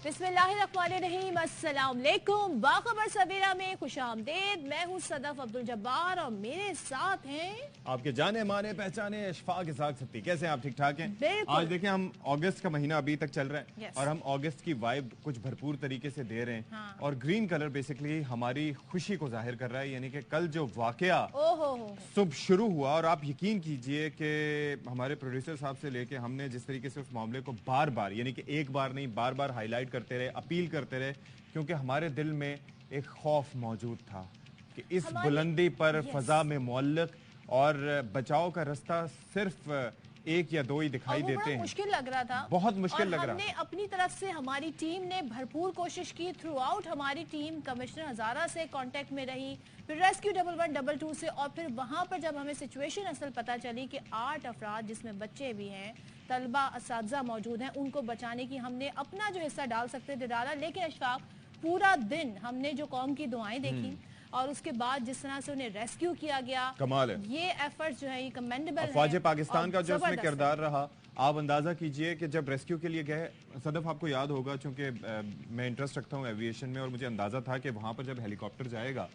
बिस्मिल्लाहिर्रहमानिर्रहीम, अस्सलाम वालेकुम। बाखबर सवेरा में खुश आमदेद। मैं हूँ सदफ अब्दुल जब्बार और मेरे साथ हैं आपके जाने माने पहचाने अशफाक इसाक सत्ती। कैसे हैं आप? ठीक ठाक हैं? बिल्कुल। आज देखें, हम अगस्त का महीना अभी तक चल रहा है Yes. और हम अगस्त की वाइब कुछ भरपूर तरीके से दे रहे हैं। हाँ। और ग्रीन कलर बेसिकली हमारी खुशी को जाहिर कर रहा है, यानी कि कल जो वाकया सुबह शुरू हुआ, और आप यकीन कीजिए कि हमारे प्रोड्यूसर साहब से लेके हमने जिस तरीके से उस मामले को बार बार, यानी कि एक बार नहीं बार बार हाईलाइट करते रहे, अपील करते रहे, क्योंकि हमारे दिल में एक खौफ मौजूद था कि इस बुलंदी पर फजा में मुअल्लक और बचाव का रास्ता सिर्फ एक या दो ही दिखाई देते हैं। मुश्किल लग रहा था, बहुत मुश्किल लग रहा। हमने अपनी तरफ से, हमारी टीम ने भरपूर कोशिश की। थ्रू आउट हमारी टीम कमिश्नर हजारा से कांटेक्ट में रही, फिर रेस्क्यू 1112 से, और फिर वहां पर जब हमें सिचुएशन असल पता चली कि 8 अफराद जिसमें बच्चे भी हैं, तलबा असातिज़ा मौजूद हैं, उनको बचाने की हमने अपना जो हिस्सा डाल सकते थे डाला। लेकिन अशफाक, पूरा दिन हमने जो कौम की दुआएं देखी और उसके बाद जिस तरह से उन्हें रेस्क्यू किया गया, कमाल है। ये एफर्ट्स जो है ये कमेंडेबल है। अफवाज पाकिस्तान का जो उसमें किरदार रहा, आप अंदाजा कीजिए कि जब रेस्क्यू के लिए गए, सदफ आपको याद होगा चूंकि मैं इंटरेस्ट रखता हूँ एविएशन में, और मुझे अंदाजा था कि वहां पर जब हेलीकॉप्टर जाएगा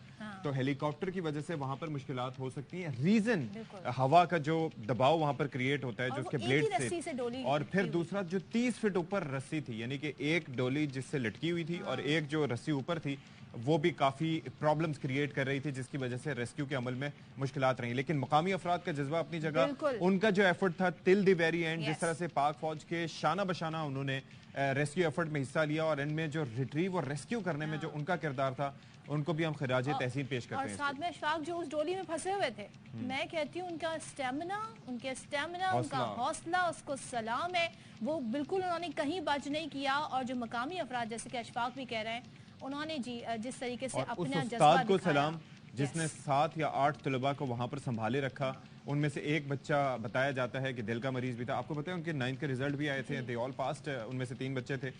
तो हेलीकॉप्टर की वजह से वहां पर मुश्किलात हो सकती हैं। रीजन हवा का जो दबाव वहां पर क्रिएट होता है, जो उसके ब्लेड से, और फिर दूसरा जो 30 फीट ऊपर रस्सी थी, यानी कि एक डोली जिससे लटकी हुई थी और एक जो रस्सी ऊपर थी, वो भी काफी प्रॉब्लम्स क्रिएट कर रही थी, जिसकी वजह से रेस्क्यू के अमल में मुश्किलात रही। लेकिन मकामी अफराद का जज्बा अपनी जगह, उनका जो एफर्ट था टिल द वेरी एंड, जिस तरह से पाक फौज के शाना बशाना उन्होंने रेस्क्यू एफर्ट में हिस्सा लिया, और इनमें जो रिट्रीव और रेस्क्यू करने में जो उनका किरदार था, उनको भी हम खिराज तहसीन पेश करते हैं। और साथ में अशफाक जो उस डोली में फंसे हुए थे, मैं कहती हूँ उनका स्टेमिना, उनका हौसला, उसको सलाम है। वो बिल्कुल उन्होंने कहीं बच नहीं किया, और जो मकामी अफराद जैसे कि अशफाक भी कह रहे हैं, उन्होंने जी जिस तरीके से अपना जज्बा को सलाम, जिसने 7 या 8 तलबा को वहां पर संभाले रखा। उनमें से एक बच्चा बताया जाता है कि दिल का मरीज भी था। आपको पता है उनके 9th के रिजल्ट भी आए थे, दे ऑल पास्ट, उनमें से 3 बच्चे थे।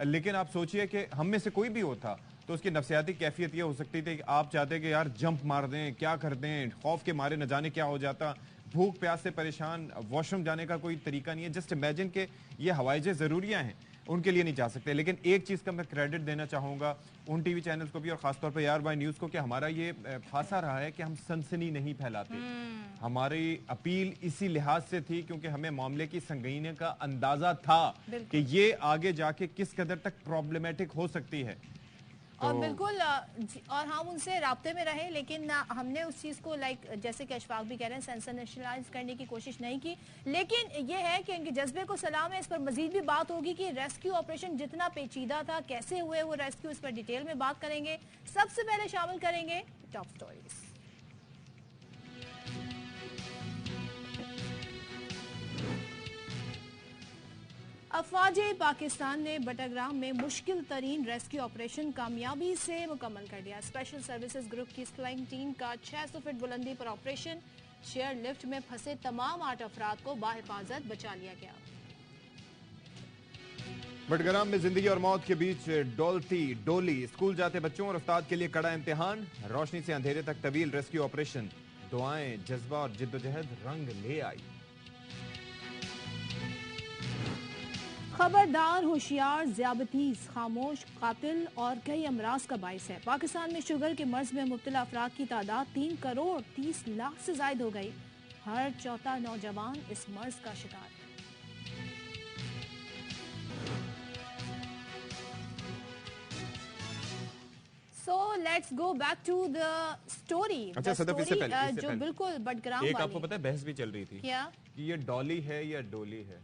लेकिन आप सोचिए कि हम में से कोई भी होता तो उसकी नफसियाती कैफियत ये हो सकती थी कि आप चाहते कि यार जंप मार दें, क्या कर दें, खौफ के मारे न जाने क्या हो जाता, भूख प्यास से परेशान, वॉशरूम जाने का कोई तरीका नहीं है। जस्ट इमेजिन के ये हवाई जहाज जरूरियां हैं, उनके लिए नहीं जा सकते। लेकिन एक चीज का मैं क्रेडिट देना चाहूंगा उन टीवी चैनल्स को भी, और खासतौर पर यार बाय न्यूज को, कि हमारा ये खासा रहा है कि हम सनसनी नहीं फैलाते। हमारी अपील इसी लिहाज से थी क्योंकि हमें मामले की संगीनी का अंदाजा था कि ये आगे जाके किस कदर तक प्रॉब्लमेटिक हो सकती है। और बिल्कुल, और हम उनसे राब्ते में रहे, लेकिन हमने उस चीज़ को जैसे कि अशफाक भी कह रहे हैं, सेंसेशनलाइज करने की कोशिश नहीं की। लेकिन ये है कि इनके जज्बे को सलाम है। इस पर मजीद भी बात होगी कि रेस्क्यू ऑपरेशन जितना पेचीदा था, कैसे हुए वो रेस्क्यू, इस पर डिटेल में बात करेंगे। सबसे पहले शामिल करेंगे टॉप स्टोरीज। अफवाज पाकिस्तान ने बटाग्राम में मुश्किल तरीन रेस्क्यू ऑपरेशन कामयाबी से मुकम्मल कर दिया। स्पेशल सर्विसेज ग्रुप की फ्लाइंग टीम का 600 फीट बुलंदी पर ऑपरेशन, शेयर लिफ्ट में फंसे तमाम 8 अफराद को बाहिफाजत बचा लिया गया। बटग्राम में जिंदगी और मौत के बीच डोलती डोली, स्कूल जाते बच्चों और उस्ताद के लिए कड़ा इम्तिहान, रोशनी से अंधेरे तक तवील रेस्क्यू ऑपरेशन, दुआएं, जज्बा और जिद्दोजहद रंग ले आई। खबरदार, होशियार, ज़्यादतीज़, खामोश, कातिल और कई अमराज का बाइस है। पाकिस्तान में शुगर के मर्ज में मुब्तला अफराद की तादाद 3 करोड़ 30 लाख से जायद हो गई। हर चौथा नौजवान इस मर्ज का शिकार है। So let's go back to the story. अच्छा सदफ, इससे पहले जो बिल्कुल बटग्राम एक आपको पता है बहस भी चल रही थी क्या कि ये डॉली है या डोली है,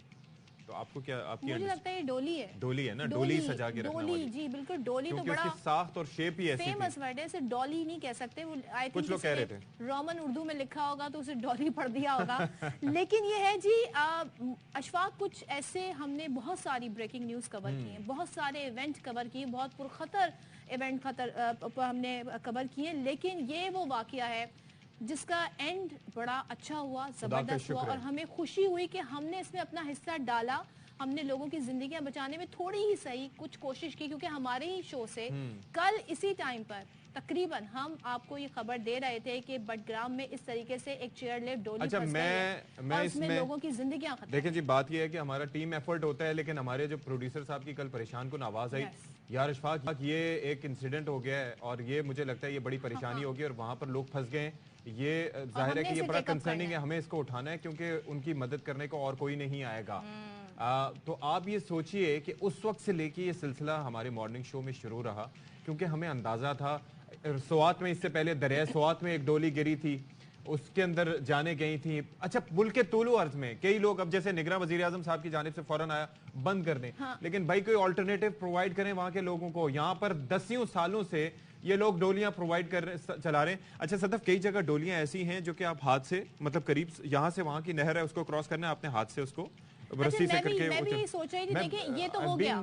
तो आपको क्या, आपकी मुझे लगता है ये डोली है। डोली है ना, डोली सजा के रखने वाली। जी बिल्कुल, डोली तो बड़ा साख्त और शेप ही ऐसी फेमस वर्ड है। इसे डॉली नहीं कह सकते, वो आई थिंक कुछ लोग कह रहे थे रोमन उर्दू में लिखा होगा तो उसे डॉली पढ़ दिया होगा। लेकिन ये है जी अशफाक, कुछ ऐसे हमने बहुत सारी ब्रेकिंग न्यूज कवर की है, बहुत सारे इवेंट कवर किए, बहुत पुरखतर इवेंट हमने कवर किए, लेकिन ये वो वाकया है जिसका एंड बड़ा अच्छा हुआ, जबरदस्त हुआ, और हमें खुशी हुई कि हमने इसमें अपना हिस्सा डाला। हमने लोगों की जिंदगियां बचाने में थोड़ी ही सही कुछ कोशिश की, क्योंकि हमारे ही शो से कल इसी टाइम पर تقریباً ہم آپ کو یہ خبر دے رہے تھے کہ بٹگرام میں اس طریقے سے ایک چیئر لفٹ ڈولی اچھا پھنس گئی ہے اور اس میں لوگوں کی زندگیاں ختم. دیکھیں جی بات یہ ہے کہ ہمارا ٹیم ایفرٹ ہوتا ہے لیکن ہمارے جو پروڈیوسر صاحب کی کل پریشان کن آواز آئی یار اشفاق یہ ایک انسیڈنٹ ہو گیا ہے اور یہ مجھے لگتا ہے یہ بڑی پریشانی ہوگی اور وہاں پر لوگ پھنس گئے ہیں. یہ ظاہر ہے کہ یہ بڑا کنسرننگ ہے, ہمیں اس کو اٹھانا ہے کیونکہ ان کی مدد کرنے کو اور کوئی نہیں آئے گا. تو آپ یہ سوچئے کہ اس وقت سے لے کے یہ سلسلہ ہمارے مارننگ شو میں شروع رہا کیونکہ ہمیں اندازہ تھا سوات میں اس سے پہلے دریائے سوات میں ایک ڈولی گری تھی, اس کے اندر جانے گئی تھی. اچھا ملک کے طول و عرض میں کئی لوگ اب جیسے نگراں وزیر اعظم صاحب کی جانب سے فوراً آیا بند کر دیں, لیکن بھائی کوئی آلٹرنیٹو پرووائڈ کریں وہاں کے لوگوں کو. یہاں پر دسیوں سالوں سے یہ لوگ ڈولیاں پرووائڈ چلا رہے ہیں. اچھا صدف کئی جگہ ڈولیاں ایسی ہیں جو کہ آپ ہاتھ سے مطلب قریب یہاں سے وہاں کی نہر ہے اس کو کراس کرنا ہے, آپ نے ہاتھ سے اس کو رسی سے کر کے. میں بھی یہ سوچ رہی تھی دیکھیں یہ تو ہو گیا,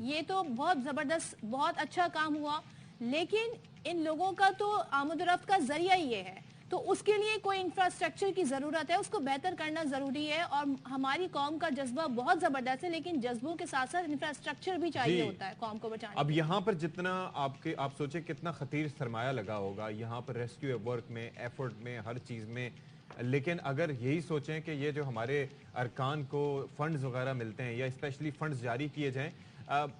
یہ تو بہت زبردست بہت اچھا کام ہوا, لیکن ان لوگوں کا تو آمد و رفت کا ذریعہ ہی یہ ہے تو اس کے لیے کوئی انفراسٹرکچر کی ضرورت ہے, اس کو بہتر کرنا ضروری ہے. اور ہماری قوم کا جذبہ بہت زبردست ہے لیکن جذبوں کے ساتھ ساتھ انفراسٹرکچر بھی چاہیے ہوتا ہے قوم کو بچانے. اب یہاں پر جتنا آپ سوچیں کتنا خطیر سرمایہ لگا ہوگا یہاں پر ریسکیو ورک میں, ایفرٹ میں, ہر چیز میں, لیکن اگر یہی سوچیں کہ یہ جو ہمارے ارکان کو فنڈز وغیرہ ملتے ہیں یا اسپیشلی فنڈز جاری کیے جائیں,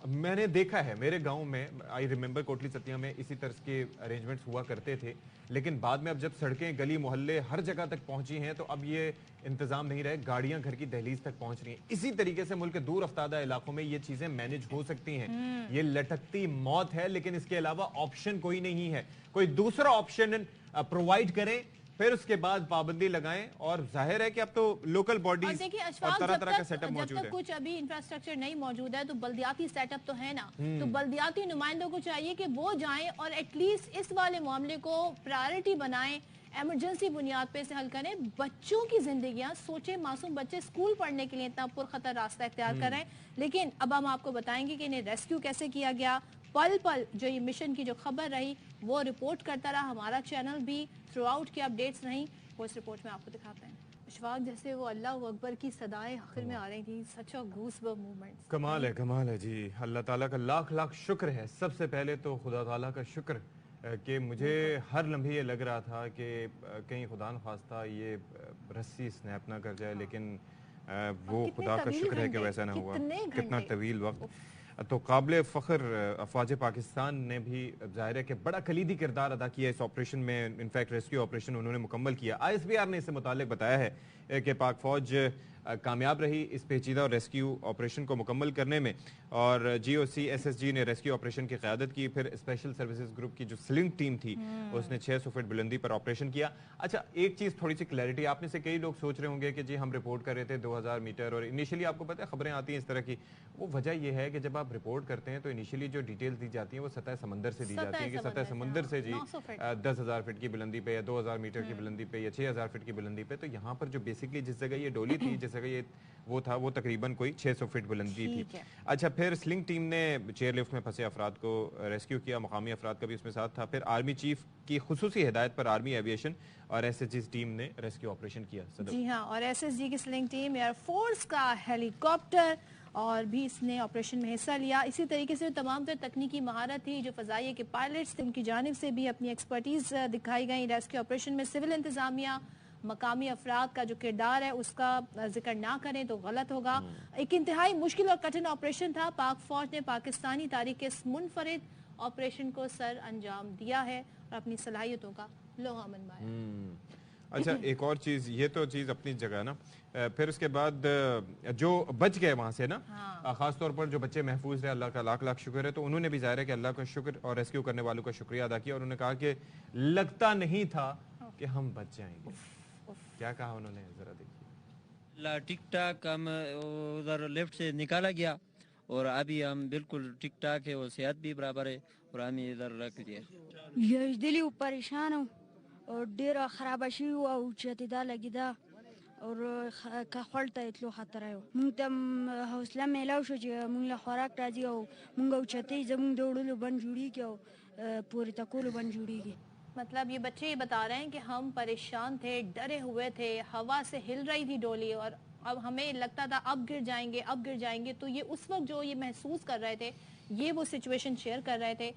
میں نے دیکھا ہے میرے گاؤں میں آئی ریممبر کوٹلی ستیا میں اسی طرح کے ارینجمنٹس ہوا کرتے تھے, لیکن بعد میں اب جب سڑکیں گلی محلے ہر جگہ تک پہنچی ہیں تو اب یہ انتظام نہیں رہے, گاڑیاں گھر کی دہلیز تک پہنچ رہی ہیں. اسی طریقے سے ملک کے دور افتادہ علاقوں میں یہ چیزیں مینج ہو سکتی ہیں. یہ لٹکتی موت ہے لیکن اس کے علاوہ آپشن کوئی نہیں ہے. کوئی دوسرا آپشن پرووائڈ کریں پھر اس کے بعد پابندی لگائیں, اور ظاہر ہے کہ اب تو لوکل باڈیز اور طرح طرح کا سیٹ اپ موجود ہے. جب تک کچھ ابھی انفراسٹرکچر نہیں موجود ہے تو بلدیاتی سیٹ اپ تو ہے نا, تو بلدیاتی نمائندوں کو چاہیے کہ وہ جائیں اور ایٹ لیسٹ اس والے معاملے کو پرائرٹی بنائیں, ایمرجنسی بنیاد پہ سے حل کریں. بچوں کی زندگیاں سوچیں, معصوم بچے اسکول پڑھنے کے لیے اتنا پرخطر راستہ اختیار کر رہے ہیں, لیکن اب ہم آپ کو بتائیں گے کہ انہیں ریسکیو کیسے کیا گیا. پل پل جو یہ مشن کی جو خبر رہی وہ رپورٹ کرتا رہا ہمارا چینل بھی, تھرو آؤٹ کی اپڈیٹس رہیں, وہ اس رپورٹ میں آپ کو دکھاتے ہیں. اشفاق جیسے وہ اللہ اکبر کی صدائیں آخر میں آ رہی تھی, سچ اے گوس بمپ مومنٹ. کمال ہے جی. اللہ تعالیٰ کا لاکھ لاکھ شکر ہے. سب سے پہلے تو خدا تعالیٰ کا شکر کہ مجھے ہر لمحے یہ لگ رہا تھا کہ کہیں خدا نخواستہ یہ رسی سنیپ نہ کر جائے, لیکن وہ خدا کا شکر ہے کہ ویسا نہ ہوا. کتنا طویل وقت. تو قابل فخر افواج پاکستان نے بھی ظاہر ہے کہ بڑا کلیدی کردار ادا کیا اس آپریشن میں. انفیکٹ ریسکیو آپریشن انہوں نے مکمل کیا. آئی ایس بی آر نے اس سے متعلق بتایا ہے کہ پاک فوج کامیاب رہی اس پیچیدہ اور ریسکیو آپریشن کو مکمل کرنے میں, اور جی او سی ایس ایس جی نے ریسکیو آپریشن کی قیادت کی. پھر اسپیشل سروسز گروپ کی جو سلنگ ٹیم تھی اس نے 600 فٹ بلندی پر آپریشن کیا. اچھا ایک چیز تھوڑی سی کلیئرٹی, آپ میں سے کئی لوگ سوچ رہے ہوں گے کہ جی ہم رپورٹ کر رہے تھے 2000 میٹر اور انیشلی آپ کو پتہ ہے خبریں آتی ہیں اس طرح کی. وہ وجہ یہ ہے کہ جب آپ رپورٹ کرتے ہیں تو انیشلی جو ڈیٹیلز دی جاتی ہیں وہ سطح سمندر سے دی جاتی ہیں کہ سطح سمندر سے جی 10,000 فٹ کی بلندی پہ یا 2000 میٹر کی بلندی پہ یا 6000 فٹ کی بلندی پہ. تو یہاں پر جو بیسکلی جس جگہ یہ ڈولی تھی جس جگہ یہ وہ تھا وہ تقریباً کوئی 600 فٹ بلندی تھی. اچھا پھر سلنگ ٹیم نے چیئر لفٹ میں پھنسے افراد کو ریسکیو کیا, مقامی افراد کا بھی اس میں ساتھ تھا. پھر آرمی چیف کی خصوصی ہدایت پر آرمی ایویشن اور ایس ایس جی ٹیم نے ریسکیو آپریشن کیا. جی ہاں, اور ایس ایس جی کی سلنگ ٹیم, ایئر فورس کا ہیلی کاپٹر اور بھی اس نے آپریشن میں حصہ لیا. اسی طریقے سے تمام تر تکنیکی مہارت تھی جو فضائیہ کے پائلٹس تھے ان کی جانب سے بھی اپنی ایکسپرٹیز دکھائی گئی. ریسکیو آپریشن میں سول انتظامیہ مقامی افراد کا جو کردار ہے اس کا ذکر نہ کریں تو غلط ہوگا. ایک انتہائی مشکل اور کٹھن آپریشن تھا. پاک فوج نے پاکستانی تاریخ کے اس منفرد آپریشن کو سر انجام دیا ہے اور اپنی صلاحیتوں کا لوہا منوایا. اچھا ایک اور چیز, یہ تو چیز اپنی جگہ نا, پھر اس کے بعد جو بچ گئے وہاں سے نا, خاص طور پر جو بچے محفوظ رہے اللہ کا لاکھ لاکھ شکر ہے. تو انہوں نے بھی ظاہر ہے کہ اللہ کا شکر اور ریسکیو کرنے والوں کا شکریہ ادا کیا, اور انہوں نے کہا کہ لگتا نہیں تھا کہ ہم بچ جائیں گے. کیا کہا انہوں نے ذرا دیکھیے. ٹک ٹاک ہم ادھر لیفٹ سے نکالا گیا اور ابھی ہم بالکل ٹک ٹاک ہے, وہ صحت بھی برابر ہے اور ہم ادھر رکھ دیا. یہ دلی پریشان ہوں اور ډیر خراب شي او چې دا لګیدا اور کخړ ته اتلو خطر ہے. مونږ ته حوصله میلاو شو چې مونږ له خوراک راځي او مونږ او چتې زمونږ د وړلو بند جوړیږي او پورې تکولو بند جوړیږي. مطلب یہ بچے یہ بتا رہے ہیں کہ ہم پریشان تھے, ڈرے ہوئے تھے, ہوا سے ہل رہی تھی ڈولی اور اب ہمیں لگتا تھا اب گر جائیں گے اب گر جائیں گے. تو یہ اس وقت جو یہ محسوس کر رہے تھے یہ وہ سچویشن شیئر کر رہے تھے.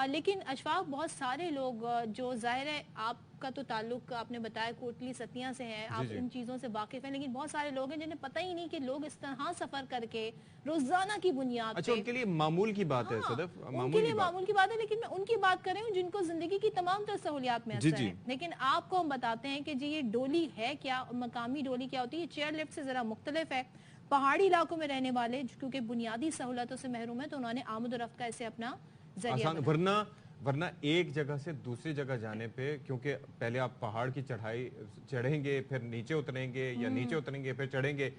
لیکن اشفاق بہت سارے لوگ جو ظاہر ہے آپ کا تو تعلق آپ نے بتایا کوٹلی ستیاں سے ہے, آپ ان چیزوں سے واقف ہیں, لیکن بہت سارے لوگ ہیں جنہیں پتہ ہی نہیں کہ لوگ اس طرح سفر کر کے روزانہ کی بنیاد پہ, اچھا ان کے لیے معمول کی بات ہے صدف, ان کے لیے معمول کی بات ہے, لیکن میں ان کی بات کر رہی ہوں جن کو زندگی کی تمام تر سہولیات میسر ہیں. لیکن آپ کو ہم بتاتے ہیں کہ جی یہ ڈولی ہے کیا, مقامی ڈولی کیا ہوتی ہے. یہ چیئر لفٹ سے ذرا مختلف ہے. پہاڑی علاقوں میں رہنے والے کیونکہ بنیادی سہولتوں سے محروم ہیں تو انہوں نے آمد و رفت کا اسے اپنا ذریعہ بنا. ورنہ ایک جگہ سے دوسری جگہ جانے پہ, کیونکہ پہلے آپ پہاڑ کی چڑھائی چڑھیں گے, پھر نیچے اتریں گے, یا نیچے اتریں گے پھر چڑھیں گے,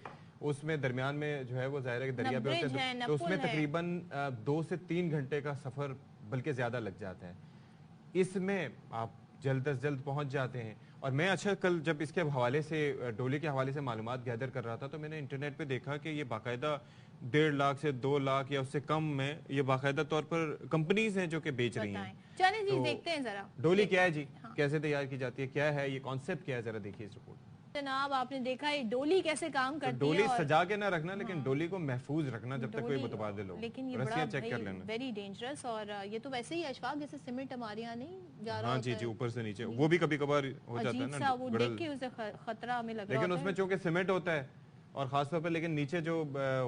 اس میں درمیان میں جو ہے وہ ظاہر ہے کہ دریا پہ ہوتے ہیں, تو اس میں تقریباً 2 سے 3 گھنٹے کا سفر بلکہ زیادہ لگ جاتا ہے. اس میں آپ جلد از جلد پہنچ جاتے ہیں. اور میں اچھا کل جب اس کے حوالے سے ڈولی کے حوالے سے معلومات گیدر کر رہا تھا تو میں نے انٹرنیٹ پہ دیکھا کہ یہ باقاعدہ 1.5 لاکھ سے 2 لاکھ یا اس سے کم میں یہ باقاعدہ طور پر کمپنیز ہیں جو کہ بیچ رہی ہیں. چلیں جی دیکھتے ہیں ذرا ڈولی کیا ہے جی, کیسے تیار کی جاتی ہے, کیا ہے یہ کانسیپٹ, کیا ہے, ذرا دیکھیے اس رپورٹ. جناب آپ نے دیکھا یہ ڈولی کیسے کام کرتی ہے. ڈولی سجا کے نہ رکھنا, لیکن ڈولی کو محفوظ رکھنا جب تک کوئی متبادل ہو. لیکن یہ رسیاں چیک کر لینا, ویری ڈینجرس. اور یہ تو ویسے ہی اشفاق جیسے سیمنٹ ہمارے یہاں نہیں جا رہا. ہاں جی اوپر سے نیچے وہ بھی کبھی کبھار ہو جاتا ہے نا, وہ دیکھ کے اسے خطرہ ہمیں لگ رہا ہے. لیکن اس میں چونکہ سیمنٹ ہوتا ہے اور خاص طور پر, لیکن نیچے جو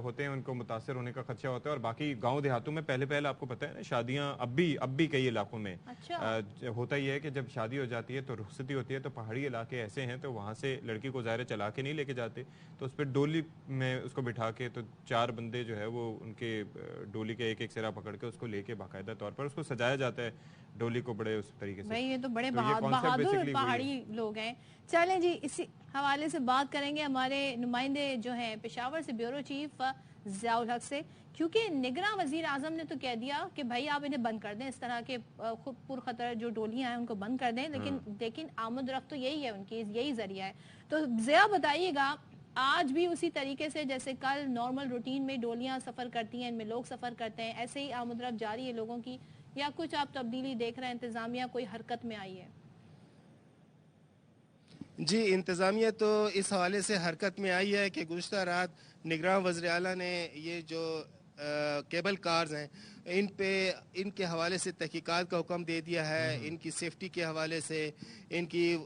ہوتے ہیں ان کو متاثر ہونے کا خدشہ ہوتا ہے. اور باقی گاؤں دیہاتوں میں پہلے آپ کو پتہ ہے نا, شادیاں اب بھی کئی علاقوں میں ہوتا ہی ہے کہ جب شادی ہو جاتی ہے تو رخصتی ہوتی ہے, تو پہاڑی علاقے ایسے ہیں تو وہاں سے لڑکی کو ظاہر چلا کے نہیں لے کے جاتے, تو اس پہ ڈولی میں اس کو بٹھا کے, تو 4 بندے جو ہے وہ ان کے ڈولی کا ایک سرا پکڑ کے اس کو لے کے باقاعدہ طور پر اس کو سجایا جاتا ہے ڈولی کو بڑے اس طریقے سے. یہ تو بڑے بہادر پہاڑی لوگ ہیں. چلیں جی اسی حوالے سے بات کریں گے ہمارے نمائندے جو ہیں پشاور سے بیورو چیف ضیاء الحق سے, کیونکہ نگراں وزیر اعظم نے تو کہہ دیا کہ بھائی آپ انہیں بند کر دیں, اس طرح کے پر خطر جو ڈولیاں ہیں ان کو بند کر دیں, لیکن آمد رفت تو یہی ہے ان کی, یہی ذریعہ ہے. تو ضیاء بتائیے گا آج بھی اسی طریقے سے جیسے کل نارمل روٹین میں ڈولیاں سفر کرتی ہیں, ان میں لوگ سفر کرتے ہیں, ایسے ہی آمد رفت جاری ہے لوگوں کی, یا کچھ آپ تبدیلی دیکھ رہے ہیں, انتظامیہ کوئی حرکت میں آئی ہے؟ جی انتظامیہ تو اس حوالے سے حرکت میں آئی ہے کہ گزشتہ رات نگراں وزیر اعلیٰ نے یہ جو کیبل کارز ہیں ان کے حوالے سے تحقیقات کا حکم دے دیا ہے, ان کی سیفٹی کے حوالے سے, ان کی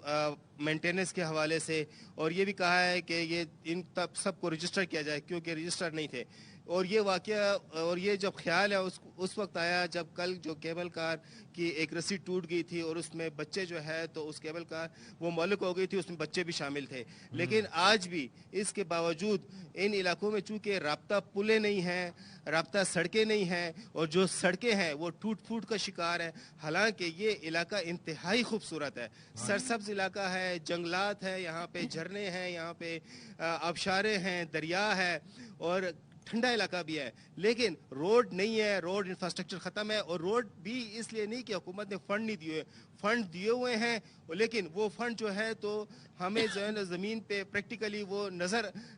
مینٹیننس کے حوالے سے, اور یہ بھی کہا ہے کہ یہ ان سب کو رجسٹر کیا جائے کیونکہ رجسٹر نہیں تھے. اور یہ واقعہ اور یہ جب خیال ہے اس وقت آیا جب کل جو کیبل کار کی ایک رسی ٹوٹ گئی تھی اور اس میں بچے جو ہے تو اس کیبل کار وہ معلق ہو گئی تھی, اس میں بچے بھی شامل تھے. لیکن آج بھی اس کے باوجود ان علاقوں میں چونکہ رابطہ پلیں نہیں ہیں, رابطہ سڑکیں نہیں ہیں, اور جو سڑکیں ہیں وہ ٹوٹ پھوٹ کا شکار ہے. حالانکہ یہ علاقہ انتہائی خوبصورت ہے, سرسبز علاقہ ہے, جنگلات ہے, یہاں پہ جھرنے ہیں, یہاں پہ آبشاریں ہیں, دریا ہے, اور ٹھنڈا علاقہ بھی ہے. لیکن روڈ نہیں ہے, روڈ انفراسٹرکچر ختم ہے. اور روڈ بھی اس لیے نہیں کہ حکومت نے فنڈ نہیں دیے, فنڈ دیے ہوئے ہیں, لیکن وہ فنڈ جو ہے تو ہمیں جو ہے زمین پہ پریکٹیکلی وہ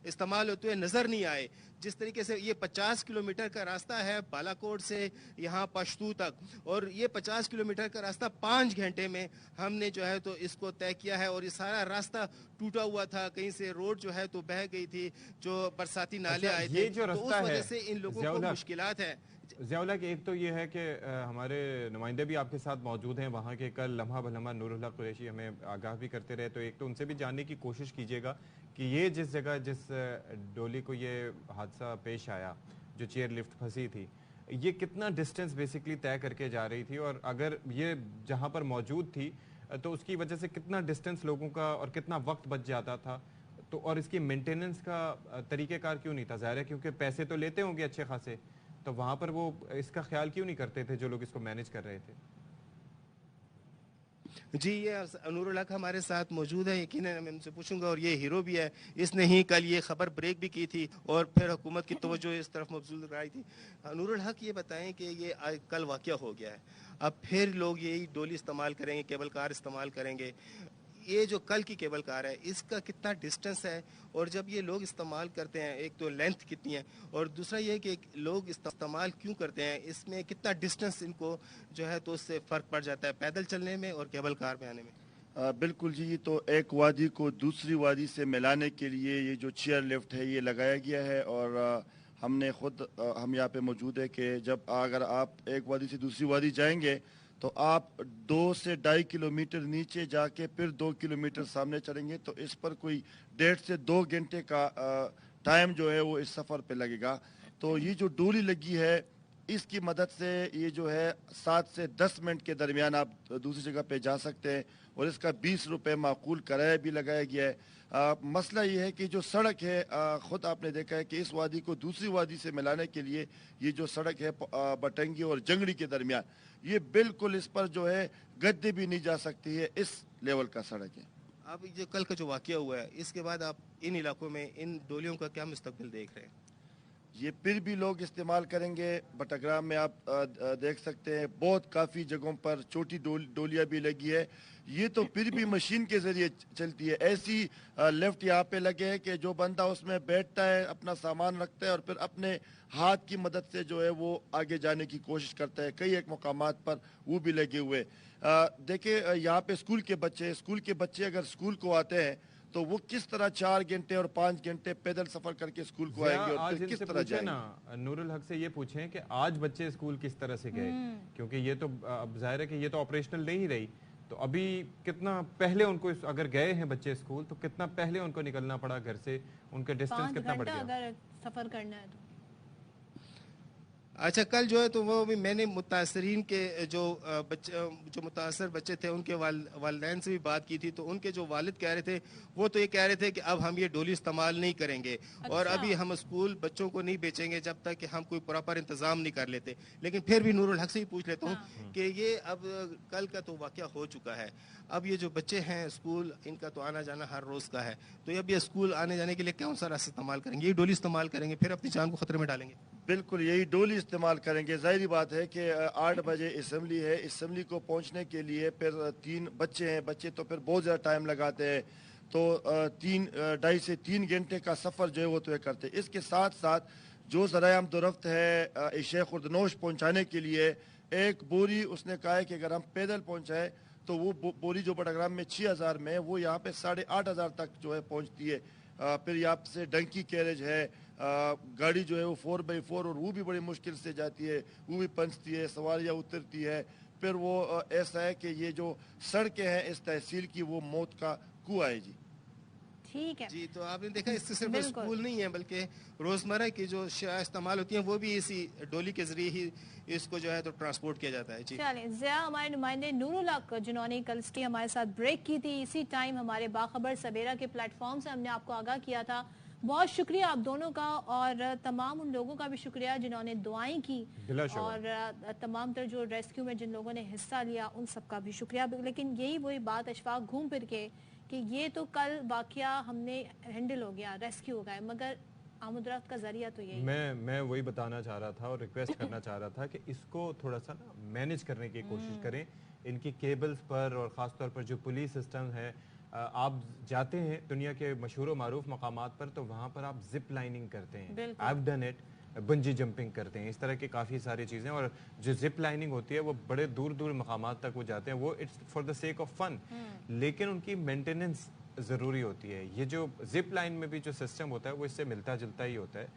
استعمال ہوتے ہوئے نظر نہیں آئے. جس طریقے سے یہ 50 کلومیٹر کا راستہ ہے بالا کوٹ سے یہاں پشتو تک, اور یہ 50 کلومیٹر کا راستہ 5 گھنٹے میں ہم نے جو ہے تو اس کو طے کیا ہے. اور یہ سارا راستہ ٹوٹا ہوا تھا, کہیں سے روڈ جو ہے تو بہہ گئی تھی, جو برساتی نالے آئے تھے, تو اس وجہ سے ان لوگوں کو مشکلات ہیں. ضیاء الحق ایک تو یہ ہے کہ ہمارے نمائندے بھی آپ کے ساتھ موجود ہیں وہاں کے, کل لمحہ بلمحہ نور الحق قریشی ہمیں آگاہ بھی کرتے رہے, تو ایک تو ان سے بھی جاننے کی کوشش کیجیے گا کہ یہ جس جگہ جس ڈولی کو یہ حادثہ پیش آیا جو چیئر لفٹ پھنسی تھی, یہ کتنا ڈسٹنس بیسکلی طے کر کے جا رہی تھی, اور اگر یہ جہاں پر موجود تھی تو اس کی وجہ سے کتنا ڈسٹنس لوگوں کا اور کتنا وقت بچ جاتا تھا, تو اور اس کی مینٹیننس کا طریقہ کار کیوں نہیں تھا؟ ظاہر ہے کیونکہ پیسے تو لیتے ہوں گے اچھے خاصے, تو وہاں پر وہ اس کا خیال کیوں نہیں کرتے تھے جو لوگ اس کو مینج کر رہے تھے؟ جی یہ نور الحق ہمارے ساتھ موجود ہے, یقیناً میں ان سے پوچھوں گا, اور یہ ہیرو بھی ہے, اس نے ہی کل یہ خبر بریک بھی کی تھی اور پھر حکومت کی توجہ اس طرف مبذول کرائی تھی. نور الحق یہ بتائیں کہ یہ کل واقعہ ہو گیا ہے, اب پھر لوگ یہی ڈولی استعمال کریں گے, کیبل کار استعمال کریں گے, یہ جو کل کی کیبل کار ہے اس کا کتنا ڈسٹنس ہے, اور جب یہ لوگ استعمال کرتے ہیں ایک تو لینتھ کتنی ہے, اور دوسرا یہ کہ لوگ استعمال کیوں کرتے ہیں, اس میں کتنا ڈسٹنس ان کو جو ہے تو اس سے فرق پڑ جاتا ہے پیدل چلنے میں اور کیبل کار میں آنے میں. بالکل جی, تو ایک وادی کو دوسری وادی سے ملانے کے لیے یہ جو چیئر لفٹ ہے یہ لگایا گیا ہے, اور हमने खुद हम यहाँ पे मौजूद है कि जब अगर आप एक वादी से दूसरी वादी जाएंगे तो आप 2 से 2.5 किलोमीटर नीचे जाके फिर 2 किलोमीटर सामने चलेंगे, तो इस पर कोई 1.5 से 2 घंटे का टाइम जो है वो इस सफ़र पे लगेगा। तो ये जो डोली लगी है इसकी मदद से ये जो है 7 से 10 मिनट के दरमियान आप दूसरी जगह पे जा सकते हैं और इसका 20 रुपये माकूल किराया भी लगाया गया है। मसला ये है कि जो सड़क है ख़ुद आपने देखा है कि इस वादी को दूसरी वादी से मिलाने के लिए ये जो सड़क है बटंगी और जंगड़ी के दरमियान, ये बिल्कुल इस पर जो है गद्दे भी नहीं जा सकती है, इस लेवल का सड़क है। अब जो कल का जो वाक़या हुआ है इसके बाद आप इन इलाकों में इन डोलियों का क्या मुस्तकबिल देख रहे हैं? ये फिर भी लोग इस्तेमाल करेंगे। बटाग्राम में आप देख सकते हैं बहुत काफ़ी जगहों पर छोटी डोलियाँ भी लगी है। ये तो फिर भी मशीन के ज़रिए चलती है। ऐसी लेफ्ट यहाँ पे लगे है कि जो बंदा उसमें बैठता है अपना सामान रखता है और फिर अपने हाथ की मदद से जो है वो आगे जाने की कोशिश करता है। कई एक मकामात पर वो भी लगे हुए। देखिए यहाँ पे स्कूल के बच्चे अगर स्कूल को आते हैं तो वो किस तरह 4 घंटे और 5 घंटे पैदल सफर करके स्कूल को आएंगे और फिर किस तरह जाएंगे ना। नूरुल हक से ये पूछें कि आज बच्चे स्कूल किस तरह से गए, क्योंकि ये तो अब जाहिर है कि ये तो ऑपरेशनल नहीं रही, तो अभी कितना पहले उनको अगर गए हैं बच्चे स्कूल तो कितना पहले उनको निकलना पड़ा घर से, उनका डिस्टेंस कितना बढ़ गया अगर सफर करना है तो। अच्छा, कल जो है तो वो भी मैंने मुतासरीन के जो मुतासर बच्चे थे उनके वालिदैन से भी बात की थी, तो उनके जो वालिद कह रहे थे वो तो ये कह रहे थे कि अब हम ये डोली इस्तेमाल नहीं करेंगे और अभी हम स्कूल बच्चों को नहीं बेचेंगे जब तक कि हम कोई प्रॉपर इंतजाम नहीं कर लेते। लेकिन फिर भी नूरुल हक से ही पूछ लेता हूँ कि ये अब कल का तो वाक़या हो चुका है, अब ये जो बच्चे हैं स्कूल इनका तो आना जाना हर रोज़ का है, तो अब ये स्कूल आने जाने के लिए कौन सा रास्ता इस्तेमाल करेंगे? ये डोली इस्तेमाल करेंगे फिर अपनी जान को खतरे में डालेंगे? बिल्कुल यही डोली इस्तेमाल करेंगे। ज़ाहिर बात है कि 8 बजे असम्बली है, असम्बली को पहुंचने के लिए फिर 3 बच्चे हैं, बच्चे तो फिर बहुत ज़्यादा टाइम लगाते हैं, तो 2.5 से 3 घंटे का सफ़र जो है वो तय करते हैं। इसके साथ साथ जो ज़राए दरफ्त है शेख खुर्दनोश पहुँचाने के लिए एक बोरी उसने कहा है कि अगर हम पैदल पहुँचाए तो वो बोरी जो बटाग्राम में 6000 में है वो यहाँ पे 8500 तक जो है पहुँचती है। फिर यहाँ से डंकी कैरेज है, गाड़ी जो है वो 4x4 और वो भी बड़ी मुश्किल से जाती है, वो भी पंचती है, सवारियाँ उतरती है। फिर वो ऐसा है कि ये जो सड़कें हैं इस तहसील की वो मौत का कुआं है जी। ठीक है जी, तो आपने देखा इससे सिर्फ स्कूल नहीं है बल्कि रोजमर्रा की जो इस्तेमाल होती हैं वो भी इसी डोली के जरिए ही इसको जो है तो ट्रांसपोर्ट किया जाता है। चलिए, ज़िया हमारे नुमाइंदे नूरुल हक जिन्होंने कल स्टे हमारे साथ ब्रेक की थी, इसी टाइम हमारे बाखबर सबेरा के प्लेटफॉर्म से हमने आपको आगाह किया था। बहुत शुक्रिया आप दोनों का और तमाम उन लोगों का भी शुक्रिया जिन्होंने दुआएं की और तमाम तर जो रेस्क्यू में जिन लोगों ने हिस्सा लिया उन सबका भी शुक्रिया। लेकिन यही वही बात अशफाक घूम फिर के कि ये तो कल वाकया हमने हैंडल हो गया, रेस्क्यू हो गया, मगर आमदरफ्त का जरिया तो यही। मैं वही बताना चाह रहा था और रिक्वेस्ट करना चाह रहा था कि इसको थोड़ा सा ना मैनेज करने की कोशिश करें। इनकी केबल्स पर और ख़ास तौर पर जो पुलिस सिस्टम है, आप जाते हैं दुनिया के मशहूर मारूफ मकामात पर तो वहाँ पर आप जिप लाइनिंग करते हैं, I have done it, bungee jumping करते हैं, इस तरह की काफ़ी सारी चीज़ें। और जो जिप लाइनिंग होती है वो बड़े दूर दूर मकामात तक वो जाते हैं, वो it's for the sake of fun, लेकिन उनकी मेंटेनेंस ज़रूरी होती है। ये जो जिप लाइन में भी जो सिस्टम होता है वो इससे मिलता जुलता ही होता है,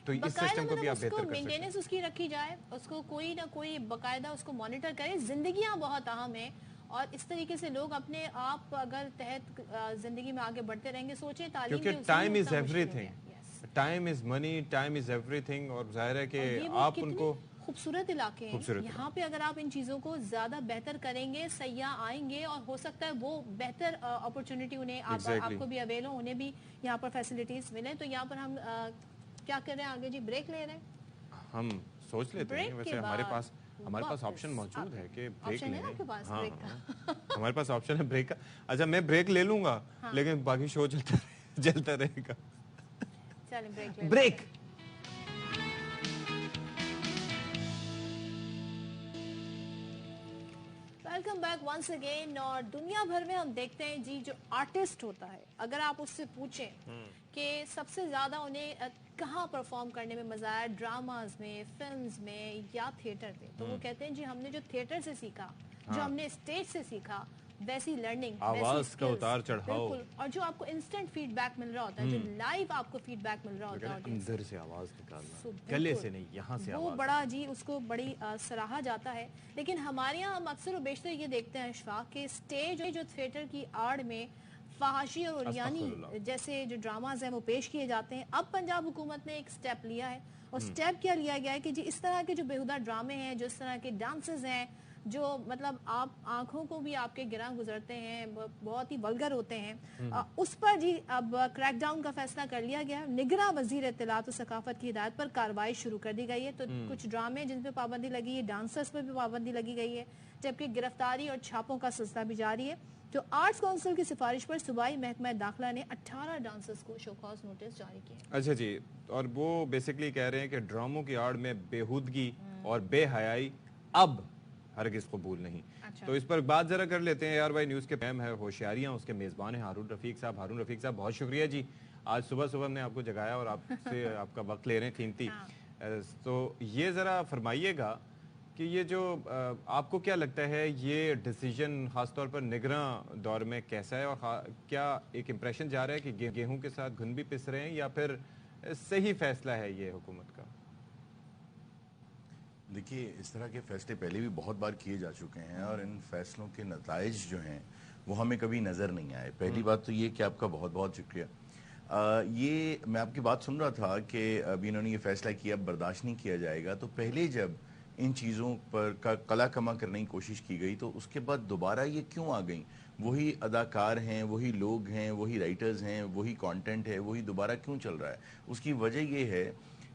तो इस सिस्टम को भी आप बेहतर कर सकते हैं। मेंटेनेंस उसकी रखी जाए, उसको कोई ना कोई बकायदा उसको मॉनिटर करे। जिंदगियां बहुत अहम है और इस तरीके से लोग अपने आप अगर तहत जिंदगी में आगे बढ़ते रहेंगे, सोचें तालीम क्योंकि time is everything, time is money, time is everything. और जाहिर है कि आप उनको खूबसूरत इलाके हैं, यहाँ पे अगर आप इन चीज़ों को ज़्यादा बेहतर करेंगे, सयाह आएंगे और हो सकता है वो बेहतर अपॉर्चुनिटी उन्हें आपको भी अवेल हो, उन्हें भी यहाँ पर फैसिलिटीज़ मिले। तो यहाँ पर हम क्या कर रहे हैं आगे जी? ब्रेक ले रहे हैं, हम सोच लेते हैं। वैसे हमारे पास ऑप्शन मौजूद है कि ब्रेक लें। हमारे पास ऑप्शन है ब्रेक का। अच्छा, मैं ब्रेक ले लूंगा, लेकिन बाकी शो चलता रहेगा। चलें break. Welcome back once again. और दुनिया भर में हम देखते हैं जी, जो आर्टिस्ट होता है अगर आप उससे पूछें कि सबसे ज्यादा उन्हें कहाँ परफॉर्म करने में मजा आया, ड्रामाज में, फिल्म्स में या थिएटर में, तो वो कहते हैं जी हमने जो थिएटर से सीखा, जो हमने स्टेज से सीखा, वैसी लर्निंग, आवाज का उतार चढ़ाव, और जो आपको इंस्टेंट फीडबैक मिल रहा होता है, जो लाइव आपको फीडबैक मिल रहा होता है, अंदर से आवाज निकालना, गले से नहीं, यहाँ से वो बड़ा जी उसको बड़ी सराहा जाता है। लेकिन हमारे यहाँ हम अक्सर और बेशतर ये देखते हैं अशफाक के स्टेज जो थिएटर की आड़ में फहाशी और उरियानी जैसे जो ड्रामाज हैं वो पेश किए जाते हैं। अब पंजाब हुकूमत ने एक स्टेप लिया है, और स्टेप क्या लिया गया है कि जी इस तरह के जो बेहुदा ड्रामे हैं, जो इस तरह के डांसेस हैं, जो मतलब आप आंखों को भी आपके गिरा गुजरते हैं, बहुत ही वल्गर होते हैं, उस पर जी अब क्रैकडाउन का फैसला कर लिया गया। निगरां वजीर इत्तलात और सकाफत की हिदायत पर कार्रवाई शुरू कर दी गई है। तो कुछ ड्रामे जिन पे पाबंदी लगी है, डांसर्स पर भी पाबंदी लगी गई है, जबकि गिरफ्तारी और छापों का सिलसिला भी जारी है। तो आर्ट्स काउंसिल की सिफारिश पर सूबाई महकमा दाखिला ने 18 डांसर्स को शोकॉज नोटिस जारी किए। अच्छा जी, और वो बेसिकली कह रहे हैं कि ड्रामों की आड़ में बेहूदगी और बेहयाई अब हरगिज़ कबूल नहीं। अच्छा। तो इस पर बात जरा कर लेते हैं यार भाई। न्यूज़ के पहम है होशियारियां, उसके मेज़बान हैं हारून रफीक साहब। हारून रफीक साहब बहुत शुक्रिया जी, आज सुबह सुबह हमने आपको जगाया और आपसे आपका वक्त ले रहे हैं कीमती। तो ये ज़रा फरमाइएगा कि ये जो आपको क्या लगता है ये डिसीजन खासतौर पर निगरां दौर में कैसा है, और क्या एक इम्प्रेशन जा रहा है कि गेहूं के साथ घुन भी पिस रहे हैं, या फिर सही फैसला है ये हुकूमत का? देखिए, इस तरह के फैसले पहले भी बहुत बार किए जा चुके हैं और इन फैसलों के नताइज जो हैं वो हमें कभी नज़र नहीं आए। पहली बात तो ये कि आपका बहुत बहुत शुक्रिया। ये मैं आपकी बात सुन रहा था कि अभी इन्होंने ये फैसला किया, अब बर्दाश्त नहीं किया जाएगा। तो पहले जब इन चीज़ों पर का कला कमा करने की कोशिश की गई तो उसके बाद दोबारा ये क्यों आ गई? वही अदाकार हैं, वही लोग हैं, वही राइटर्स हैं, वही कंटेंट है, वही दोबारा क्यों चल रहा है? उसकी वजह ये है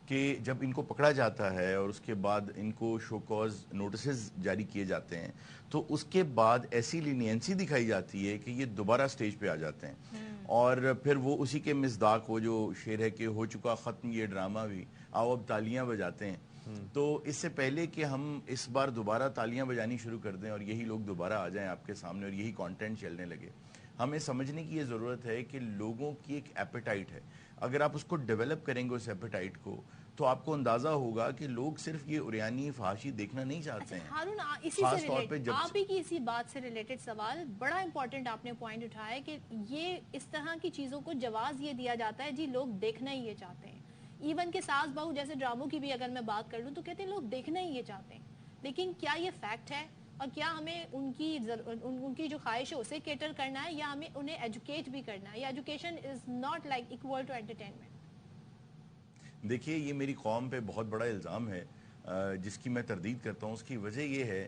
कि जब इनको पकड़ा जाता है और उसके बाद इनको शो कॉज नोटिसेस जारी किए जाते हैं तो उसके बाद ऐसी लीनियंसी दिखाई जाती है कि ये दोबारा स्टेज पे आ जाते हैं और फिर वो उसी के मिसदाक, वो जो शेर है कि हो चुका ख़त्म ये ड्रामा भी, आओ अब तालियां बजाते हैं। तो इससे पहले कि हम इस बार दोबारा तालियां बजानी शुरू कर दें और यही लोग दोबारा आ जाएं आपके सामने और यही कंटेंट चलने लगे, हमें समझने की ये ज़रूरत है कि लोगों की एक एपेटाइट है। अगर आप उसको डेवलप करेंगे उस एपेटाइट को तो आपको अंदाजा होगा कि लोग सिर्फ ये उरियानी फहाशी देखना नहीं चाहते हैं। हारून, इसी से रिलेटेड आप ही की इसी बात से रिलेटेड सवाल बड़ा इंपॉर्टेंट आपने पॉइंट उठाया कि ये इस तरह की चीज़ों को जवाब ये दिया जाता है जी लोग देखना ही ये चाहते हैं। इवन के सास बहू जैसे ड्रामों की भी अगर मैं बात कर लूँ तो कहते हैं लोग देखना ही ये चाहते हैं। लेकिन क्या ये फैक्ट है, और क्या हमें उनकी जो ख्वाहिश है उसे केटर करना है, या हमें उन्हें एजुकेट भी करना है, या education is not like equal to entertainment? देखिए, ये मेरी कौम पे बहुत बड़ा इल्ज़ाम है जिसकी मैं तरदीद करता हूँ। उसकी वजह ये है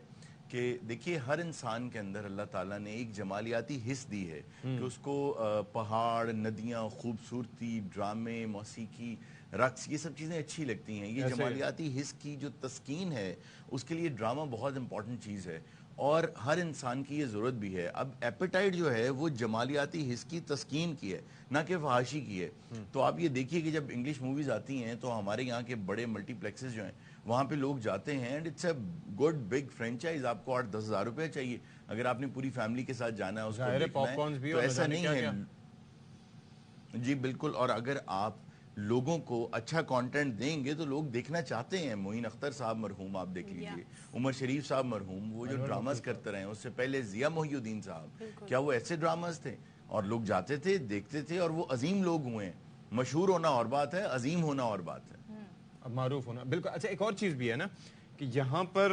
कि देखिए, हर इंसान के अंदर अल्लाह ताला ने एक जमालियाती हिस्स दी है कि उसको पहाड़, नदियाँ, खूबसूरती, ड्रामे, मौसीकी, रक्स, ये सब चीज़ें अच्छी लगती हैं। ये जमालियाती हिस्स की जो तस्कीन है उसके लिए ड्रामा बहुत इंपॉर्टेंट चीज़ है और हर इंसान की ये ज़रूरत भी है। अब एपेटाइट जो है वो जमालियाती हिस्स की तस्कीन की है, ना कि फहाशी की है। तो आप ये देखिए कि जब इंग्लिश मूवीज़ आती हैं तो हमारे यहाँ के बड़े मल्टीप्लेक्सेस जो हैं वहाँ पे लोग जाते हैं and it's a good big franchise. आपको 8-10 हज़ार रुपये चाहिए अगर आपने पूरी फैमिली के साथ जाना है, उसको देखना है, तो ऐसा नहीं है जी, बिल्कुल। और अगर आप लोगों को अच्छा कंटेंट देंगे तो लोग देखना चाहते हैं। मोइन अख्तर साहब मरहूम आप देख लीजिए, उमर शरीफ साहब मरहूम, वो जो ड्रामास करते रहे, उससे पहले जिया मोहिउद्दीन साहब, क्या वो ऐसे ड्रामास थे? और लोग जाते थे, देखते थे और वो अजीम लोग हुए हैं। मशहूर होना और बात है, अजीम होना और बात है, अब मारूफ होना। बिल्कुल। अच्छा, एक और चीज भी है ना कि यहाँ पर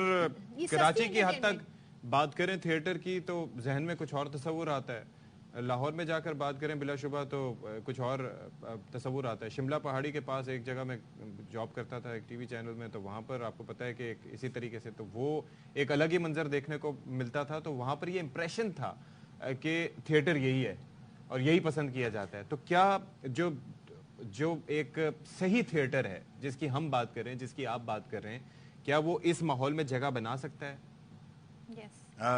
कराची की हद तक बात करें थिएटर की तो जहन में कुछ और तस्वुर आता है, लाहौर में जाकर बात करें बिलाशुबा तो कुछ और तस्वुर आता है। शिमला पहाड़ी के पास एक जगह में जॉब करता था एक टीवी चैनल में, तो वहाँ पर आपको पता है कि इसी तरीके से तो वो एक अलग ही मंजर देखने को मिलता था। तो वहाँ पर ये इम्प्रेशन था कि थिएटर यही है और यही पसंद किया जाता है। तो क्या जो एक सही थिएटर है जिसकी हम बात कर रहे हैं, जिसकी आप बात कर रहे हैं, क्या वो इस माहौल में जगह बना सकता है?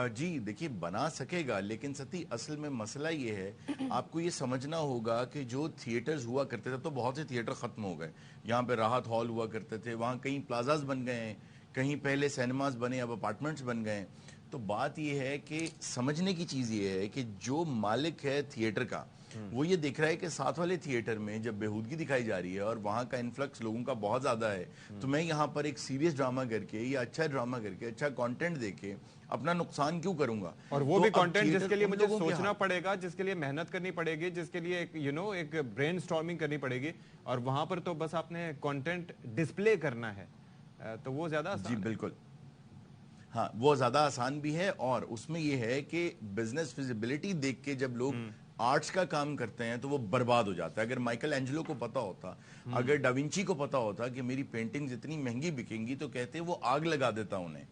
जी देखिए, बना सकेगा, लेकिन सती असल में मसला ये है, आपको ये समझना होगा कि जो थिएटर्स हुआ करते थे तो बहुत से थिएटर ख़त्म हो गए। यहाँ पे राहत हॉल हुआ करते थे, वहाँ कहीं प्लाजाज बन गए हैं, कहीं पहले सिनेमाज बने, अब अपार्टमेंट्स बन गए। तो बात ये है कि समझने की चीज़ ये है कि जो मालिक है थिएटर का وہ یہ دیکھ رہا ہے کہ ساتھ والے تھیٹر میں جب بےہودگی دکھائی جا رہی ہے اور وہاں کا انفلکس لوگوں کا بہت زیادہ ہے، تو میں یہاں پر ایک سیریس ڈرامہ کر کے یا اچھا ڈرامہ کر کے اچھا کانٹینٹ دے کے اپنا نقصان کیوں کروں گا؟ اور وہ بھی کانٹینٹ جس کے لیے مجھے سوچنا پڑے گا، جس کے لیے محنت کرنی پڑے گی، جس کے لیے ایک برین سٹارمنگ کرنی پڑے گی، اور وہاں پر تو بس آپ نے کانٹینٹ ڈسپلے کرنا ہے، تو وہ زیادہ آسان ہے۔ جی بالکل، ہاں وہ زیادہ آسان بھی ہے، اور اس میں یہ ہے کہ بزنس فیزیبلٹی دیکھ کے جب لوگ آرٹس کا کام کرتے ہیں تو وہ برباد ہو جاتا ہے۔ اگر مائیکل اینجلو کو پتا ہوتا، اگر ڈاونچی کو پتا ہوتا کہ میری پینٹنگز اتنی مہنگی بکیں گی تو کہتے وہ آگ لگا دیتا انہیں۔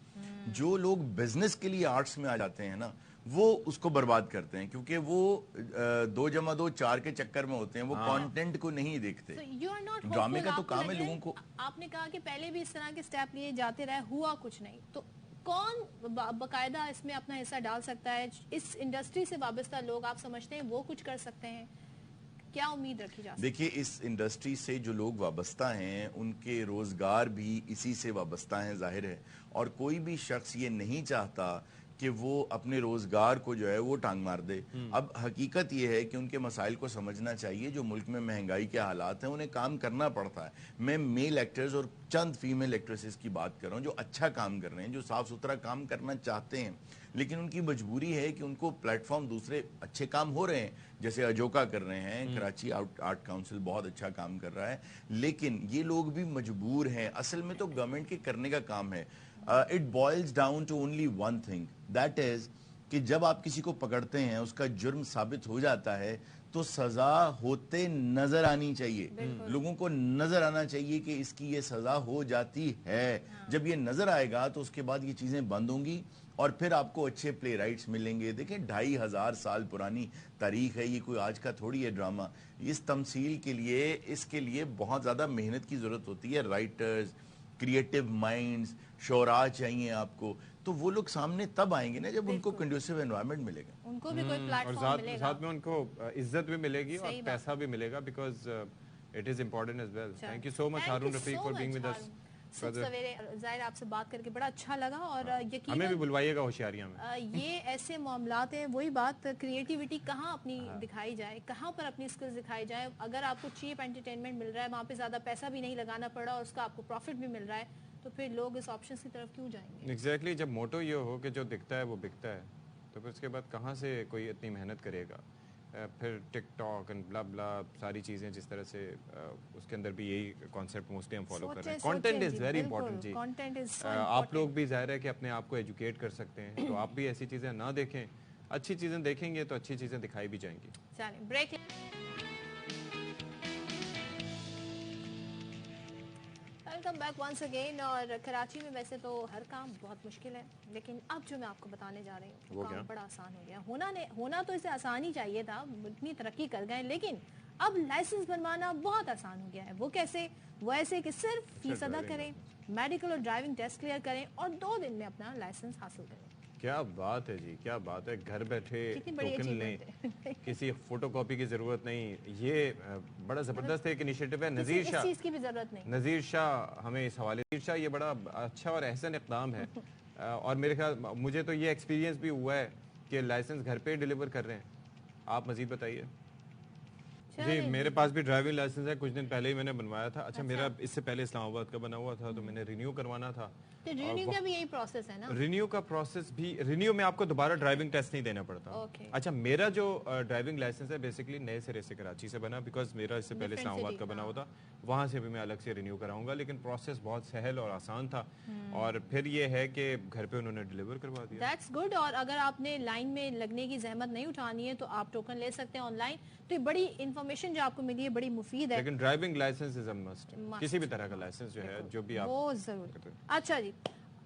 جو لوگ بزنس کے لیے آرٹس میں آ جاتے ہیں نا، وہ اس کو برباد کرتے ہیں، کیونکہ وہ 2+2=4 کے چکر میں ہوتے ہیں، وہ کانٹینٹ کو نہیں دیکھتے۔ ڈرامے کا تو کام ہے لوگوں کو۔ آپ نے کہا کہ پہلے بھی اس طرح کے سٹیپ لیے جاتے رہے، ہوا کچھ نہیں، تو کون باقاعدہ اس میں اپنا حصہ ڈال سکتا ہے؟ اس انڈسٹری سے وابستہ لوگ آپ سمجھتے ہیں وہ کچھ کر سکتے ہیں؟ کیا امید رکھی جا سکتی ہے؟ دیکھیے، اس انڈسٹری سے جو لوگ وابستہ ہیں ان کے روزگار بھی اسی سے وابستہ ہیں، ظاہر ہے، اور کوئی بھی شخص یہ نہیں چاہتا کہ وہ اپنے روزگار کو جو ہے وہ ٹانگ مار دے۔ اب حقیقت یہ ہے کہ ان کے مسائل کو سمجھنا چاہیے۔ جو ملک میں مہنگائی کے حالات ہیں انہیں کام کرنا پڑتا ہے۔ میں میل ایکٹرز اور چند فیمیل ایکٹریسز کی بات کر رہا ہوں جو اچھا کام کر رہے ہیں، جو صاف ستھرا کام کرنا چاہتے ہیں، لیکن ان کی مجبوری ہے کہ ان کو پلیٹ فارم دوسرے اچھے کام ہو رہے ہیں، جیسے اجوکا کر رہے ہیں، کراچی آرٹ کاؤنسل بہت اچھا کام کر رہا ہے، لیکن یہ لوگ بھی مجبور ہیں۔ اصل میں تو گورنمنٹ کے کرنے کا کام ہے۔ It boils down to only one thing, that is کہ جب آپ کسی کو پکڑتے ہیں، اس کا جرم ثابت ہو جاتا ہے تو سزا ہوتے نظر آنی چاہیے۔ لوگوں کو نظر آنا چاہیے کہ اس کی یہ سزا ہو جاتی ہے۔ جب یہ نظر آئے گا تو اس کے بعد یہ چیزیں بند ہوں گی، اور پھر آپ کو اچھے پلے رائٹس ملیں گے۔ دیکھیں 2500 سال پرانی تاریخ ہے، یہ کوئی آج کا تھوڑی ہے ڈرامہ۔ اس تمثیل کے لیے، اس کے لیے بہت زیادہ محنت کی ضرورت ہوتی ہے۔ رائٹرز، کریٹیو مائنڈز، شعراء چاہیے آپ کو، تو وہ لوگ سامنے تب آئیں گے نا جب ان کو کنڈیوسیو انوائرمنٹ ملے گا، ان کو بھی کوئی پلیٹ فارم ملے گا، ساتھ میں ان کو عزت بھی ملے گی اور پیسہ بھی ملے گا، because it is important as well. Thank you so much Haroon Rafiq for being with us. سویرے ظاہر آپ سے بات کر کے بڑا اچھا لگا، اور یقیناً ہمیں بھی بلوائیے گا ہوشیاریاں میں۔ یہ ایسے معاملات ہیں، وہی بات، کریٹیوٹی کہاں اپنی دکھائی جائے، کہاں پر اپنی سکلز دکھائی جائے۔ اگر آپ کو چیپ انٹرٹینمنٹ مل رہا ہے، وہاں پہ زیادہ پیسہ بھی نہیں لگانا پڑ رہا اور اس کا آپ کو پروفٹ بھی مل رہا ہے، تو پھر لوگ اس آپشنز کی طرف کیوں جائیں گے؟ ایگزیکٹلی، جب موٹو یہ ہو کہ جو دکھتا ہے وہ بکتا ہے، تو پھر اس کے بعد کہاں سے کوئی اتنی محنت کرے گا؟ پھر ٹک ٹاک اینڈ بلا بلا ساری چیزیں جس طرح سے، اس کے اندر بھی یہی کانسیپٹ موسٹلی ہم فالو کر رہے ہیں۔ کانٹینٹ از ویری امپورٹنٹ جی۔ آپ لوگ بھی ظاہر ہے کہ اپنے آپ کو ایجوکیٹ کر سکتے ہیں، تو آپ بھی ایسی چیزیں نہ دیکھیں، اچھی چیزیں دیکھیں گے تو اچھی چیزیں دکھائی بھی جائیں گی۔ چلیں break. Welcome back once again. اور کراچی میں ویسے تو ہر کام بہت مشکل ہے، لیکن اب جو میں آپ کو بتانے جا رہی ہوں وہ کام بڑا آسان ہو گیا۔ ہونا تو اسے آسان ہی چاہیے تھا، اتنی ترقی کر گئے، لیکن اب لائسنس بنوانا بہت آسان ہو گیا ہے۔ وہ کیسے؟ وہ ایسے کہ صرف فیس ادا کریں، میڈیکل اور ڈرائیونگ ٹیسٹ کلیئر کریں اور 2 دن میں اپنا لائسنس حاصل کریں۔ کیا بات ہے جی، کیا بات ہے، گھر بیٹھے ٹوکن لیں، کسی فوٹو کاپی کی ضرورت نہیں۔ یہ بڑا زبردست ایک انیشیٹو ہے۔ نذیر شاہ، اس چیز کی بھی ضرورت نہیں۔ نذیر شاہ ہمیں اس حوالے، نذیر شاہ یہ بڑا اچھا اور احسن اقدام ہے، اور میرے خیال مجھے تو یہ ایکسپیرینس بھی ہوا ہے کہ لائسنس گھر پہ ڈیلیور کر رہے ہیں۔ آپ مزید بتائیے۔ جی میرے پاس بھی ڈرائیونگ لائسنس ہے، کچھ دن پہلے ہی میں نے بنوایا تھا۔ اچھا میرا اس سے پہلے اسلام آباد کا بنا ہوا تھا، تو میں نے رینیو کروانا تھا۔ تو رینیو کا بھی یہی پروسیس ہے نا؟ رینیو کا پروسیس بھی، رینیو میں آپ کو دوبارہ ڈرائیونگ ٹیسٹ نہیں دینا پڑتا۔ اچھا میرا جو ڈرائیونگ لائسنس ہے بیسیکلی نئے سرے سے کراچی سے بنا، بیکاز میرا اس سے پہلے اسلام آباد کا بنا ہوا تھا، وہاں سے بھی میں الگ سے رینیو کراؤں گا، لیکن پروسیس بہت سہل اور آسان تھا، اور پھر یہ ہے کہ گھر پہ انہوں نے ڈیلیور کروا دیا۔ That's good. اور اگر آپ نے لائن میں لگنے کی زحمت نہیں اٹھانی ہے تو آپ ٹوکن لے سکتے ہیں آن لائن۔ تو یہ بڑی انفارمیشن جو آپ کو ملی ہے بڑی مفید ہے، لیکن ڈرائیونگ لائسنس از اے مسٹ، کسی بھی طرح کا لائسنس جو ہے، جو بھی آپ بہت ضروری۔ اچھا جی،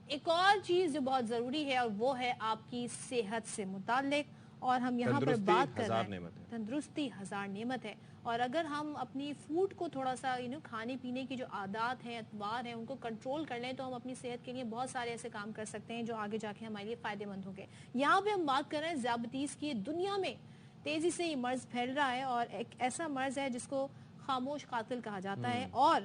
ایک اور چیز جو بہت ضروری ہے اور وہ ہے آپ کی صحت سے متعلق، اور ہم یہاں پر بات کر رہے ہیں تندرستی 1000 نعمت ہے، اور اگر ہم اپنی فوڈ کو تھوڑا سا کھانے پینے کی جو عادات ہیں، اطوار ہیں، ان کو کنٹرول کر لیں تو ہم اپنی صحت کے لیے بہت سارے ایسے کام کر سکتے ہیں جو آگے جا کے ہمارے لیے فائدے مند ہوں گے۔ یہاں پہ ہم بات کر رہے ہیں ذیابیطیز کی۔ دنیا میں تیزی سے یہ مرض پھیل رہا ہے، اور ایک ایسا مرض ہے جس کو خاموش قاتل کہا جاتا ہے، اور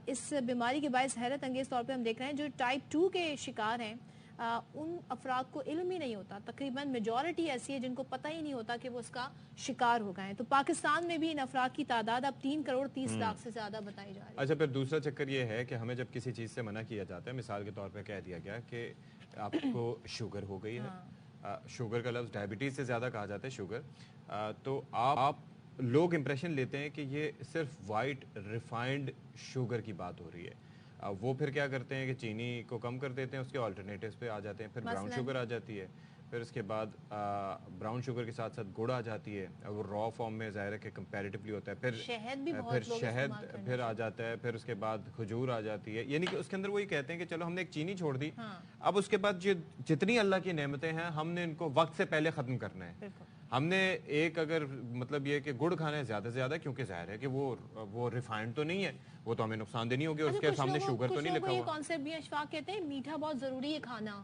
اس بیماری کے باعث حیرت انگیز طور پہ ہم دیکھ رہے ہیں جو ٹائپ 2 کے شکار ہیں उन अफराद को इल्म ही नहीं होता। तकरीबन मेजॉरिटी ऐसी है जिनको पता ही नहीं होता कि वो उसका शिकार हो गए हैं। तो पाकिस्तान में भी इन अफराद की तादाद अब 3 करोड़ 30 लाख से ज्यादा बताई जा रही है। अच्छा, फिर दूसरा चक्कर ये है कि हमें जब किसी चीज़ से मना किया जाता है, मिसाल के तौर पे कह दिया गया कि आपको शुगर हो गई है, शुगर का लफ्ज़ डायबिटीज़ से ज़्यादा कहा जाता है शुगर, तो आप लोग इंप्रेशन लेते हैं कि ये सिर्फ वाइट रिफाइंड शुगर की बात हो रही है। वो फिर क्या करते हैं कि चीनी को कम कर देते हैं, उसके ऑल्टरनेटिव्स पे आ जाते हैं, फिर ब्राउन शुगर आ जाती है, फिर उसके बाद ब्राउन शुगर के साथ साथ गुड़ आ जाती है, वो रॉ फॉर्म में ज़ाहिर है कि कंपैरेटिवली होता है, फिर शहद फिर आ जाता है, फिर उसके बाद खजूर आ जाती है। यानी कि उसके अंदर वही कहते हैं कि चलो हमने एक चीनी छोड़ दी, अब उसके बाद जो जितनी अल्लाह की नेमतें हैं हमने इनको वक्त से पहले ख़त्म करना है। हमने एक अगर मतलब ये कि गुड़ खाना है ज़्यादा से ज़्यादा, क्योंकि ज़ाहिर है कि वो रिफाइंड तो नहीं है, वो तो हमें नुकसान देनी होगी, और उसके सामने शुगर तो नहीं लिखा हुआ। कॉन्सेप्ट भी अशफाक कहते हैं मीठा बहुत जरूरी है खाना,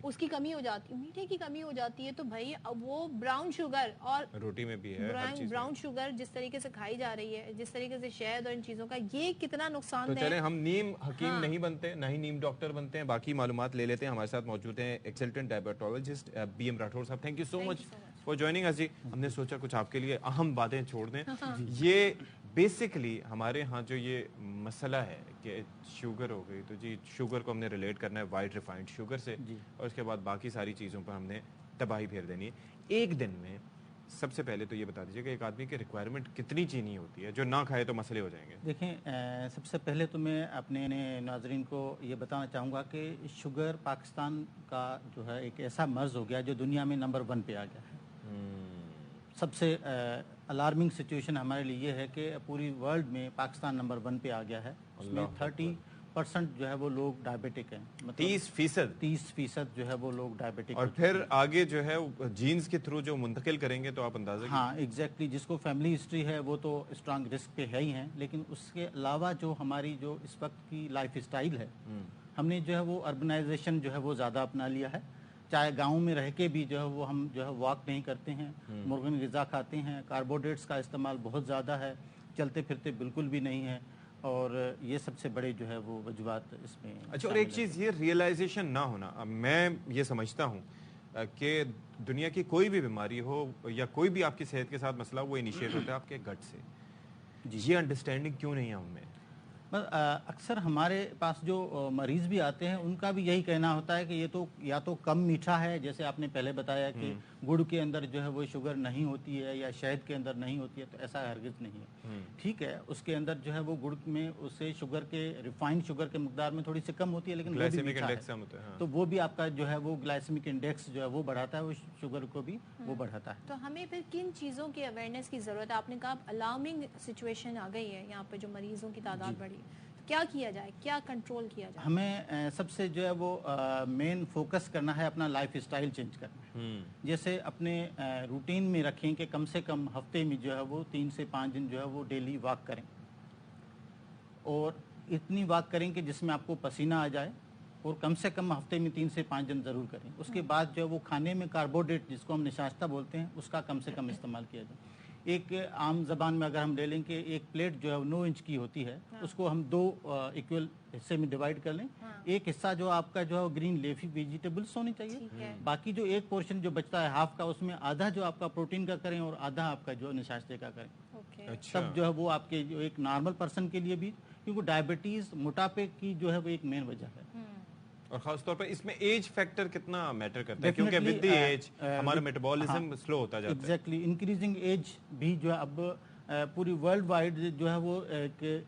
उसकी कमी हो जाती है, मीठे की कमी हो जाती है। तो भाई अब वो ब्राउन शुगर और रोटी में भी है ब्राउन शुगर जिस तरीके से खाई जा रही है, जिस तरीके से शहद और इन चीजों का, ये कितना नुकसान तो चले हम नीम हकीम नहीं बनते, ना ही नीम डॉक्टर बनते हैं, बाकी मालूमात ले लेते हैं। हमारे साथ मौजूद हैं एक्सेलेंट डायबिटोलॉजिस्ट BM राठौर साहब। Thank you so much for joining us ji. हमने सोचा कुछ आपके लिए अहम बातें छोड़ दें। ये बेसिकली हमारे यहाँ जो ये मसला है कि शुगर हो गई, तो जी शुगर को हमने रिलेट करना है वाइट रिफाइंड शुगर से, और उसके बाद बाकी सारी चीज़ों पर हमने तबाही फेर देनी है। एक दिन में सबसे पहले तो ये बता दीजिए कि एक आदमी की रिक्वायरमेंट कितनी चीनी होती है, जो ना खाए तो मसले हो जाएंगे। देखें, सबसे पहले तो मैं अपने नाजरीन को ये बताना चाहूँगा कि शुगर पाकिस्तान का जो है एक ऐसा मर्ज हो गया जो दुनिया में नंबर 1 पे आ गया है। सबसे अलार्मिंग सिचुएशन हमारे लिए ये है कि पूरी वर्ल्ड में पाकिस्तान नंबर 1 पे आ गया है। उसमें 30% जो है वो लोग डायबिटिक हैं, मतलब 30% जो है वो लोग डायबिटिक, और फिर आगे जो है जीन्स के थ्रू जो मुंतकिल करेंगे तो आप अंदाजा। हाँ एग्जैक्टली, जिसको फैमिली हिस्ट्री है वो तो स्ट्रांग रिस्क पे है ही हैं, लेकिन उसके अलावा जो हमारी जो इस वक्त की लाइफ स्टाइल है, हमने जो है वो अर्बनाइजेशन जो है वो ज़्यादा अपना लिया है। चाहे गांव में रह के भी जो है वो हम जो है वॉक नहीं करते हैं, मुर्गन ग़िज़ा खाते हैं, कार्बोहाइड्रेट्स का इस्तेमाल बहुत ज़्यादा है, चलते फिरते बिल्कुल भी नहीं है, और ये सबसे बड़े जो है वो वजूहात इसमें। अच्छा, और एक चीज़ ये रियलाइजेशन ना होना, मैं ये समझता हूँ कि दुनिया की कोई भी बीमारी हो या कोई भी आपकी सेहत के साथ मसला, वो इनिशिएट होता है आपके गट से। ये अंडरस्टैंडिंग क्यों नहीं है उनमें? अक्सर हमारे पास जो मरीज़ भी आते हैं उनका भी यही कहना होता है कि ये तो या तो कम मीठा है, जैसे आपने पहले बताया कि गुड़ के अंदर जो है वो शुगर नहीं होती है या शहद के अंदर नहीं होती है, तो ऐसा हरगिज़ नहीं है। ठीक है, उसके अंदर जो है वो गुड़ में उससे शुगर के रिफाइंड शुगर के मकदार में थोड़ी सी कम होती है, लेकिन ग्लाइसेमिक इंडेक्स कम होता है, तो वो भी आपका जो है वो ग्लाइसेमिक इंडेक्स जो है वो बढ़ाता है, वो शुगर को भी वो बढ़ाता है। तो हमें फिर किन चीज़ों की अवेयरनेस की ज़रूरत है? आपने कहा अलार्मिंग सिचुएशन आ गई है यहाँ पे, जो मरीजों की तादाद बढ़ी, तो क्या किया जाए, क्या कंट्रोल किया जाए? हमें सबसे जो है वो मेन फोकस करना है अपना लाइफ स्टाइल चेंज करना। जैसे अपने रूटीन में रखें कि कम से कम हफ्ते में जो है वो 3 से 5 दिन जो है वो डेली वॉक करें, और इतनी वॉक करें कि जिसमें आपको पसीना आ जाए, और कम से कम हफ्ते में 3 से 5 दिन ज़रूर करें। उसके बाद जो है वो खाने में कार्बोहाइड्रेट, जिसको हम निशास्ता बोलते हैं, उसका कम से कम इस्तेमाल किया जाए। एक आम ज़बान में अगर हम ले लें कि एक प्लेट जो है 9 इंच की होती है, उसको हम 2 इक्वल हिस्से में डिवाइड कर लें। एक हिस्सा जो आपका जो है ग्रीन लीफी वेजिटेबल्स होनी चाहिए, बाकी जो एक पोर्शन जो बचता है हाफ का, उसमें आधा जो आपका प्रोटीन का करें और आधा आपका जो निशास्ते का करें। अच्छा। तब जो है वो आपके जो एक नॉर्मल पर्सन के लिए भी, क्योंकि डायबिटीज़ मोटापे की जो है वो एक मेन वजह है। और खास तौर पर इसमें एज फैक्टर कितना मैटर करता है, क्योंकि विद द एज हमारा मेटाबॉलिज्म स्लो होता जाता है। एग्जैक्टली, इंक्रीजिंग एज भी जो है अब पूरी वर्ल्ड वाइड जो है वो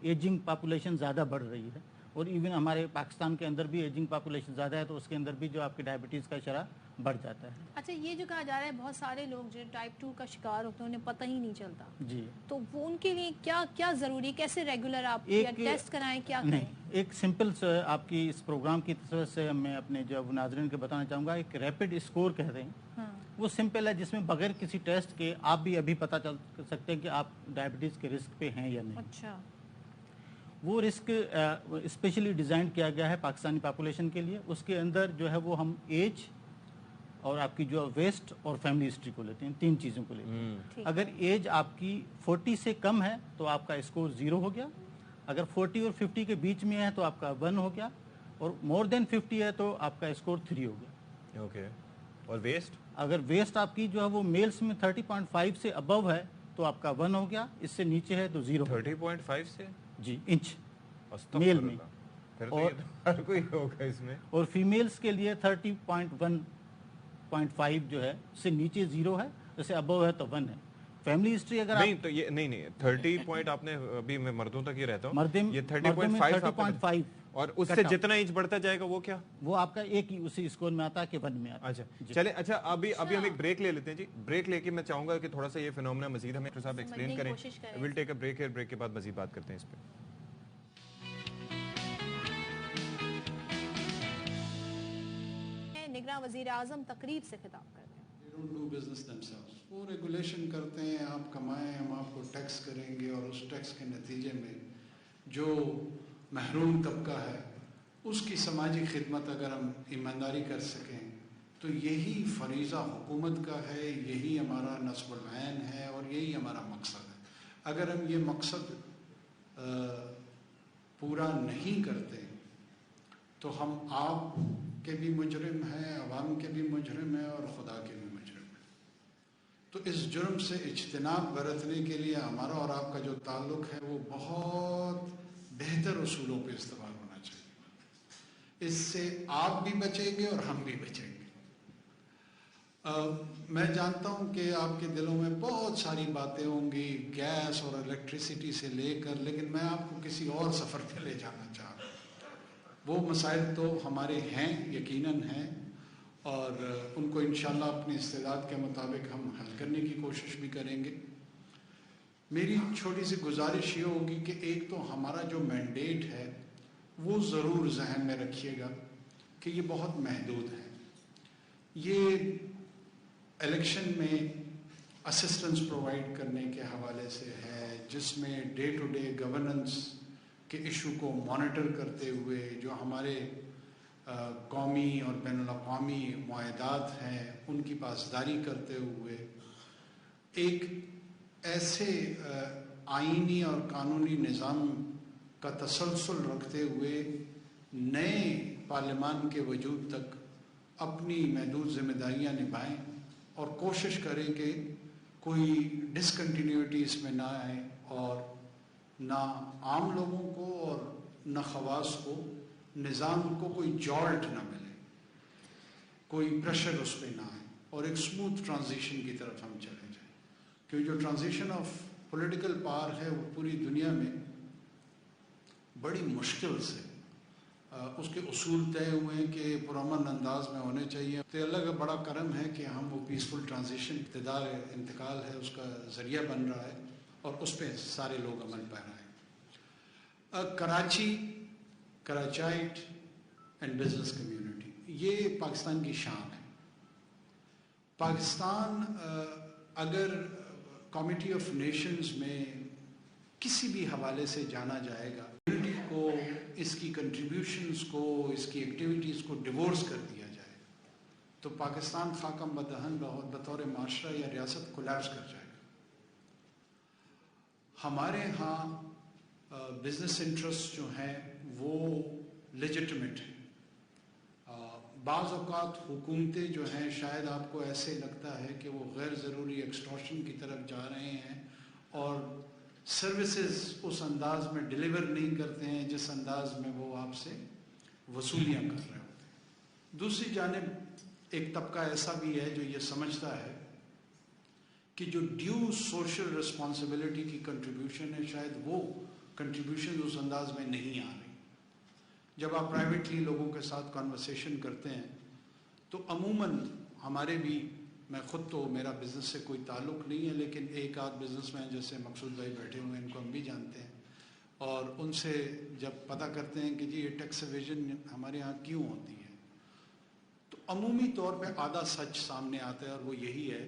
एजिंग पॉपुलेशन ज़्यादा बढ़ रही है, और इवन हमारे पाकिस्तान के अंदर भी एजिंग पॉपुलेशन ज़्यादा है, तो उसके अंदर भी जो आपके डायबिटीज़ का शरह बढ़ जाता है। अच्छा, ये जो कहा जा रहा है बहुत सारे लोग जो टाइप 2 का शिकार होते हैं उन्हें पता ही नहीं चलता जी, तो वो उनके लिए क्या क्या ज़रूरी, कैसे रेगुलर आप टेस्ट कराएं, क्या करें? एक सिंपल आपकी इस प्रोग्राम की तरफ से मैं अपने जो नाज़रीन को बताना चाहूँगा, एक रैपिड स्कोर कहते हैं। वो सिंपल है, जिसमें बगैर किसी टेस्ट के आप भी अभी पता चल सकते हैं कि आप डायबिटीज़ के रिस्क पे हैं या नहीं। अच्छा, वो रिस्क स्पेशली डिज़ाइन किया गया है पाकिस्तानी पॉपुलेशन के लिए। उसके अंदर जो है वो हम एज और आपकी जो वेस्ट और फैमिली हिस्ट्री को लेते हैं, 3 चीज़ों को लेते हैं। अगर एज आपकी 40 से कम है तो आपका स्कोर 0 हो गया, अगर 40 और 50 के बीच में है तो आपका 1 हो गया, और मोर देन 50 है तो आपका स्कोर 3 हो गया। اوکے. اور ویسٹ اگر ویسٹ آپ کی جو ہے وہ میلز میں 30.5 سے ابو ہے تو آپ کا 1 ہو گیا, اس سے نیچے ہے تو 0. 30.5 سے جی انچ میل میں. پھر تو یہ تو ہر کوئی ہوگا اس میں. اور فیمیلز کے لیے 30.1.5 جو ہے اس سے نیچے 0 ہے, جیسے ابو ہے تو 1 ہے. فیملی ہسٹری اگر نہیں تو یہ نہیں 30 پوائنٹ آپ نے ابھی میں مردوں تک ہی رہتا ہوں, یہ 30.5 اور اس سے جتنا انچ بڑھتا جائے گا وہ کیا, وہ آپ کا ایک ہی اسی اسکور میں آتا ہے کہ 1 میں آتا ہے. اچھا چلے. اچھا ابھی ہم ایک بریک لے لیتے ہیں جی. بریک لے کے میں چاہوں گا کہ تھوڑا سا یہ فینومینا مزید ہمیں صاحب ایکسپلین کریں. ول ٹیک اے بریک. بریک کے بعد مزید بات کرتے ہیں اس پہ. نگراں وزیر اعظم تقریب سے خطاب کرتے ہیں. وہ ریگولیشن کرتے ہیں, آپ کمائیں ہم آپ کو ٹیکس کریں گے, اور اس ٹیکس کے نتیجے میں جو محروم طبقہ ہے اس کی سماجی خدمت اگر ہم ایمانداری کر سکیں تو یہی فریضہ حکومت کا ہے, یہی ہمارا نصب العین ہے اور یہی ہمارا مقصد ہے. اگر ہم یہ مقصد پورا نہیں کرتے تو ہم آپ کے بھی مجرم ہیں, عوام کے بھی مجرم ہیں اور خدا کے بھی مجرم ہیں. تو اس جرم سے اجتناب برتنے کے لیے ہمارا اور آپ کا جو تعلق ہے وہ بہت بہتر اصولوں پہ استوار ہونا چاہیے. اس سے آپ بھی بچیں گے اور ہم بھی بچیں گے. میں جانتا ہوں کہ آپ کے دلوں میں بہت ساری باتیں ہوں گی گیس اور الیکٹریسٹی سے لے کر, لیکن میں آپ کو کسی اور سفر پہ لے جانا چاہ رہا ہوں. وہ مسائل تو ہمارے ہیں, یقیناً ہیں, اور ان کو انشاءاللہ اپنی استعداد کے مطابق ہم حل کرنے کی کوشش بھی کریں گے. میری چھوٹی سی گزارش یہ ہوگی کہ ایک تو ہمارا جو مینڈیٹ ہے وہ ضرور ذہن میں رکھیے گا کہ یہ بہت محدود ہے. یہ الیکشن میں اسسٹنس پرووائڈ کرنے کے حوالے سے ہے, جس میں ڈے ٹو ڈے گورننس کے ایشو کو مانیٹر کرتے ہوئے جو ہمارے قومی اور بین الاقوامی معاہدات ہیں ان کی پاسداری کرتے ہوئے ایک ایسے آئینی اور قانونی نظام کا تسلسل رکھتے ہوئے نئے پارلیمان کے وجود تک اپنی محدود ذمہ داریاں نبھائیں اور کوشش کریں کہ کوئی ڈسکنٹینیوٹی اس میں نہ آئے اور نہ عام لوگوں کو اور نہ خواص کو, نظام کو کوئی جالٹ نہ ملے, کوئی پریشر اس پہ نہ آئے, اور ایک اسموتھ ٹرانزیشن کی طرف ہم چلے جائیں. کیونکہ جو ٹرانزیشن آف پولیٹیکل پاور ہے وہ پوری دنیا میں بڑی مشکل سے اس کے اصول طے ہوئے ہیں کہ پرامن انداز میں ہونے چاہیے. تو اللہ کا بڑا کرم ہے کہ ہم وہ پیسفل ٹرانزیشن اقتدار انتقال ہے اس کا ذریعہ بن رہا ہے اور اس پہ سارے لوگ عمل پیرا ہیں. کراچی, کراچائٹ اینڈ بزنس کمیونٹی یہ پاکستان کی شان ہے. پاکستان اگر کمیٹی آف نیشنز میں کسی بھی حوالے سے جانا جائے گا, کمیونٹی کو اس کی کنٹریبیوشنز کو, اس کی ایکٹیویٹیز کو ڈیورس کر دیا جائے تو پاکستان خاکم بدہن بطور معاشرہ یا ریاست کولیپس کر جائے گا. ہمارے ہاں بزنس انٹرسٹ جو ہیں وہ لیجٹمیٹ ہیں. بعض اوقات حکومتیں جو ہیں شاید آپ کو ایسے لگتا ہے کہ وہ غیر ضروری ایکسٹورشن کی طرف جا رہے ہیں اور سروسز اس انداز میں ڈیلیور نہیں کرتے ہیں جس انداز میں وہ آپ سے وصولیاں کر رہے ہوتے ہیں. دوسری جانب ایک طبقہ ایسا بھی ہے جو یہ سمجھتا ہے کہ جو ڈیو سوشل رسپانسبلٹی کی کنٹریبیوشن ہے شاید وہ کنٹریبیوشن اس انداز میں نہیں آ رہی. جب آپ پرائیویٹلی لوگوں کے ساتھ کانورسیشن کرتے ہیں تو عموماً ہمارے بھی, میں خود تو میرا بزنس سے کوئی تعلق نہیں ہے لیکن ایک آدھ بزنس مین جیسے مقصود بھائی بیٹھے ہوئے ہیں ان کو ہم بھی جانتے ہیں, اور ان سے جب پتہ کرتے ہیں کہ جی یہ ٹیکس ایویژن ہمارے ہاں کیوں ہوتی ہے تو عمومی طور پہ آدھا سچ سامنے آتا ہے, اور وہ یہی ہے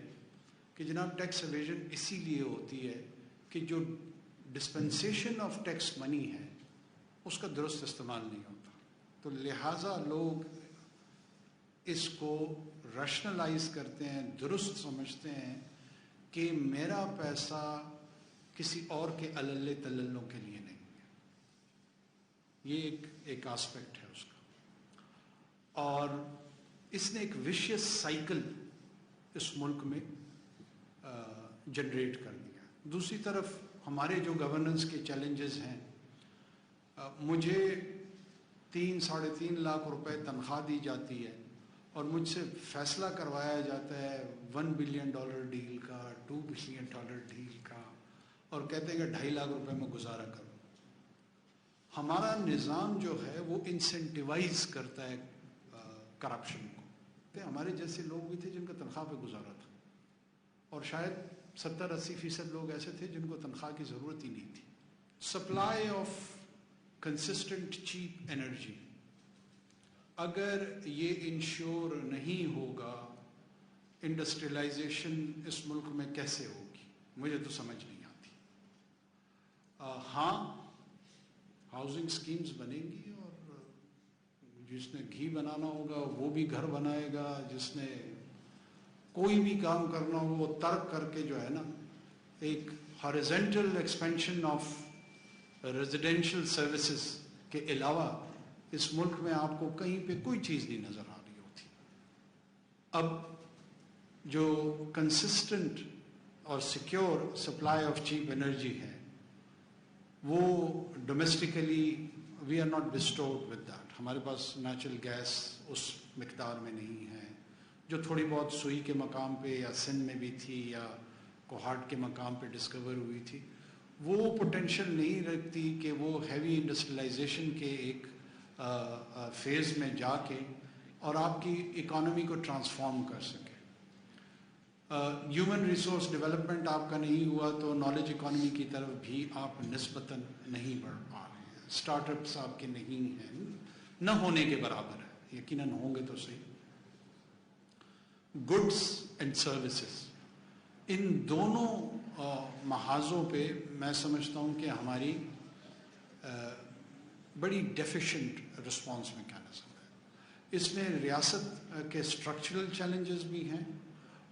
کہ جناب ٹیکس ایویژن اسی لیے ہوتی ہے کہ جو ڈسپنسیشن آف ٹیکس منی ہے اس کا درست استعمال نہیں ہوتا. تو لہٰذا لوگ اس کو ریشنلائز کرتے ہیں, درست سمجھتے ہیں کہ میرا پیسہ کسی اور کے اللے تللوں کے لیے نہیں ہے. یہ ایک آسپیکٹ ہے اس کا. اور اس نے ایک ویشیس سائیکل اس ملک میں جنریٹ کر دیا. دوسری طرف ہمارے جو گورننس کے چیلنجز ہیں, مجھے 3-3.5 لاکھ روپے تنخواہ دی جاتی ہے اور مجھ سے فیصلہ کروایا جاتا ہے $1 بلین ڈیل کا, $2 بلین ڈیل کا, اور کہتے ہیں کہ 2.5 لاکھ روپے میں گزارا کرو. ہمارا نظام جو ہے وہ انسینٹیوائز کرتا ہے کرپشن کو. ہمارے جیسے لوگ بھی تھے جن کا تنخواہ پہ گزارا تھا, اور شاید 70-80% لوگ ایسے تھے جن کو تنخواہ کی ضرورت ہی نہیں تھی. Supply of consistent cheap energy, اگر یہ انشور نہیں ہوگا, انڈسٹریلائزیشن اس ملک میں کیسے ہوگی, مجھے تو سمجھ نہیں آتی. ہاں, ہاؤسنگ سکیمز بنیں گی, اور جس نے گھی بنانا ہوگا وہ بھی گھر بنائے گا, جس نے کوئی بھی کام کرنا ہو وہ ترک کر کے جو ہے نا ایک horizontal expansion of residential services کے علاوہ اس ملک میں آپ کو کہیں پہ کوئی چیز نہیں نظر آ رہی ہوتی. اب جو کنسسٹنٹ اور secure supply of cheap energy ہے وہ domestically we are not disturbed with that. ہمارے پاس نیچرل گیس اس مقدار میں نہیں ہے. جو تھوڑی بہت سوئی کے مقام پہ یا سندھ میں بھی تھی یا کوہاٹ کے مقام پہ ڈسکور ہوئی تھی, وہ پوٹینشیل نہیں رکھتی کہ وہ ہیوی انڈسٹریلائزیشن کے ایک فیز میں جا کے اور آپ کی اکانومی کو ٹرانسفارم کر سکے. ہیومن ریسورس ڈیولپمنٹ آپ کا نہیں ہوا تو نالج اکانومی کی طرف بھی آپ نسبتاً نہیں بڑھ پا رہے ہیں. اسٹارٹ اپس آپ کے نہیں ہیں, نہ ہونے کے برابر ہے, یقیناً ہوں گے تو صحیح. گڈس اینڈ سروسز, ان دونوں محاذوں پہ میں سمجھتا ہوں کہ ہماری بڑی ڈیفیشنٹ رسپانس میکینزم ہے. اس میں ریاست کے اسٹرکچرل چیلنجز بھی ہیں,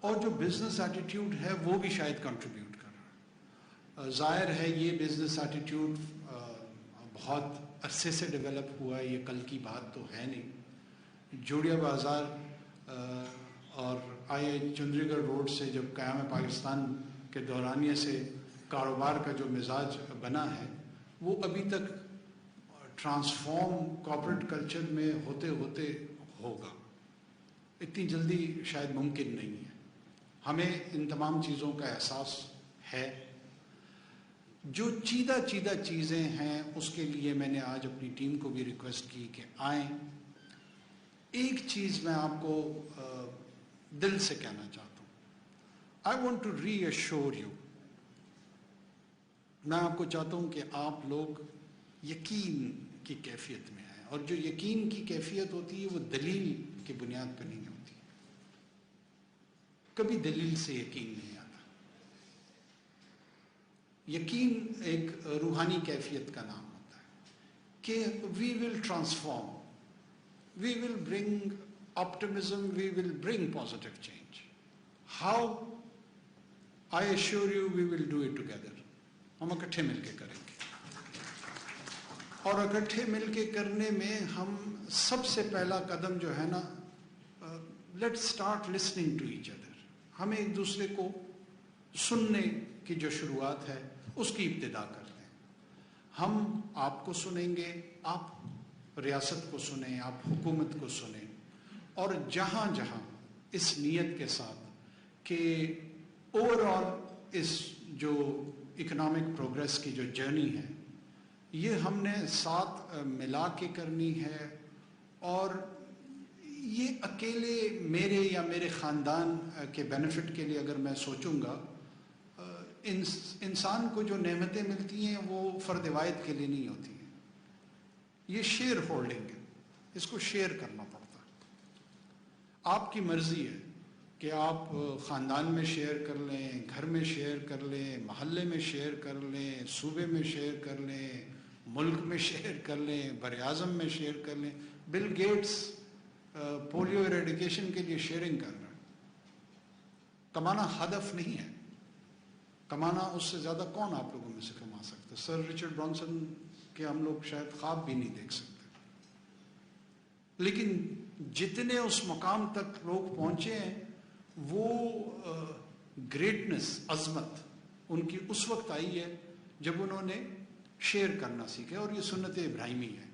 اور جو بزنس ایٹیٹیوڈ ہے وہ بھی شاید کنٹریبیوٹ کر رہا ہے. ظاہر ہے یہ بزنس ایٹیٹیوڈ بہت عرصے سے ڈیولپ ہوا ہے, یہ کل کی بات تو ہے نہیں. جوڑیا بازار اور چندری گڑھ روڈ سے جب قیام پاکستان کے دورانیے سے کاروبار کا جو مزاج بنا ہے وہ ابھی تک ٹرانسفارم کارپوریٹ کلچر میں ہوتے ہوتے ہوگا. اتنی جلدی شاید ممکن نہیں ہے. ہمیں ان تمام چیزوں کا احساس ہے. جو چیدہ چیزیں ہیں اس کے لیے میں نے آج اپنی ٹیم کو بھی ریکویسٹ کی کہ آئیں. ایک چیز میں آپ کو دل سے کہنا چاہتا ہوں. I want to reassure you. میں آپ کو چاہتا ہوں کہ آپ لوگ یقین کی کیفیت میں آئیں, اور جو یقین کی کیفیت ہوتی ہے وہ دلیل کی بنیاد پہ نہیں ہوتی. کبھی دلیل سے یقین نہیں آتا. یقین ایک روحانی کیفیت کا نام ہوتا ہے کہ we will transform, we will bring optimism, we will bring positive change. How? I assure you we will do it together. ہم اکٹھے مل کے کریں گے, اور اکٹھے مل کے کرنے میں ہم سب سے پہلا قدم جو ہے نا, let's start listening to each other. ہمیں ایک دوسرے کو سننے کی جو شروعات ہے اس کی ابتدا کرتے ہیں. ہم آپ کو سنیں گے, آپ ریاست کو سنیں, آپ حکومت کو سنیں, اور جہاں جہاں اس نیت کے ساتھ کہ اوور آل اس جو اکنامک پروگریس کی جو جرنی ہے یہ ہم نے ساتھ ملا کے کرنی ہے, اور یہ اکیلے میرے یا میرے خاندان کے بینیفٹ کے لیے اگر میں سوچوں گا, انسان کو جو نعمتیں ملتی ہیں وہ فرد واحد کے لیے نہیں ہوتی ہیں. یہ شیئر ہولڈنگ ہے, اس کو شیئر کرنا پڑتا ہے. آپ کی مرضی ہے کہ آپ خاندان میں شیئر کر لیں, گھر میں شیئر کر لیں, محلے میں شیئر کر لیں, صوبے میں شیئر کر لیں, ملک میں شیئر کر لیں, بر اعظم میں شیئر کر لیں. بل گیٹس پولیو ایریڈیکیشن کے لیے شیئرنگ کر رہا ہے. کمانا ہدف نہیں ہے, کمانا اس سے زیادہ کون آپ لوگوں میں سے کما سکتا ہے. سر رچرڈ برانسن کے ہم لوگ شاید خواب بھی نہیں دیکھ سکتے, لیکن जितने उस मकाम तक लोग पहुंचे हैं वो ग्रेटनेस, अजमत उनकी उस वक्त आई है जब उन्होंने शेयर करना सीखे, और ये सुन्नत इब्राहिमी है।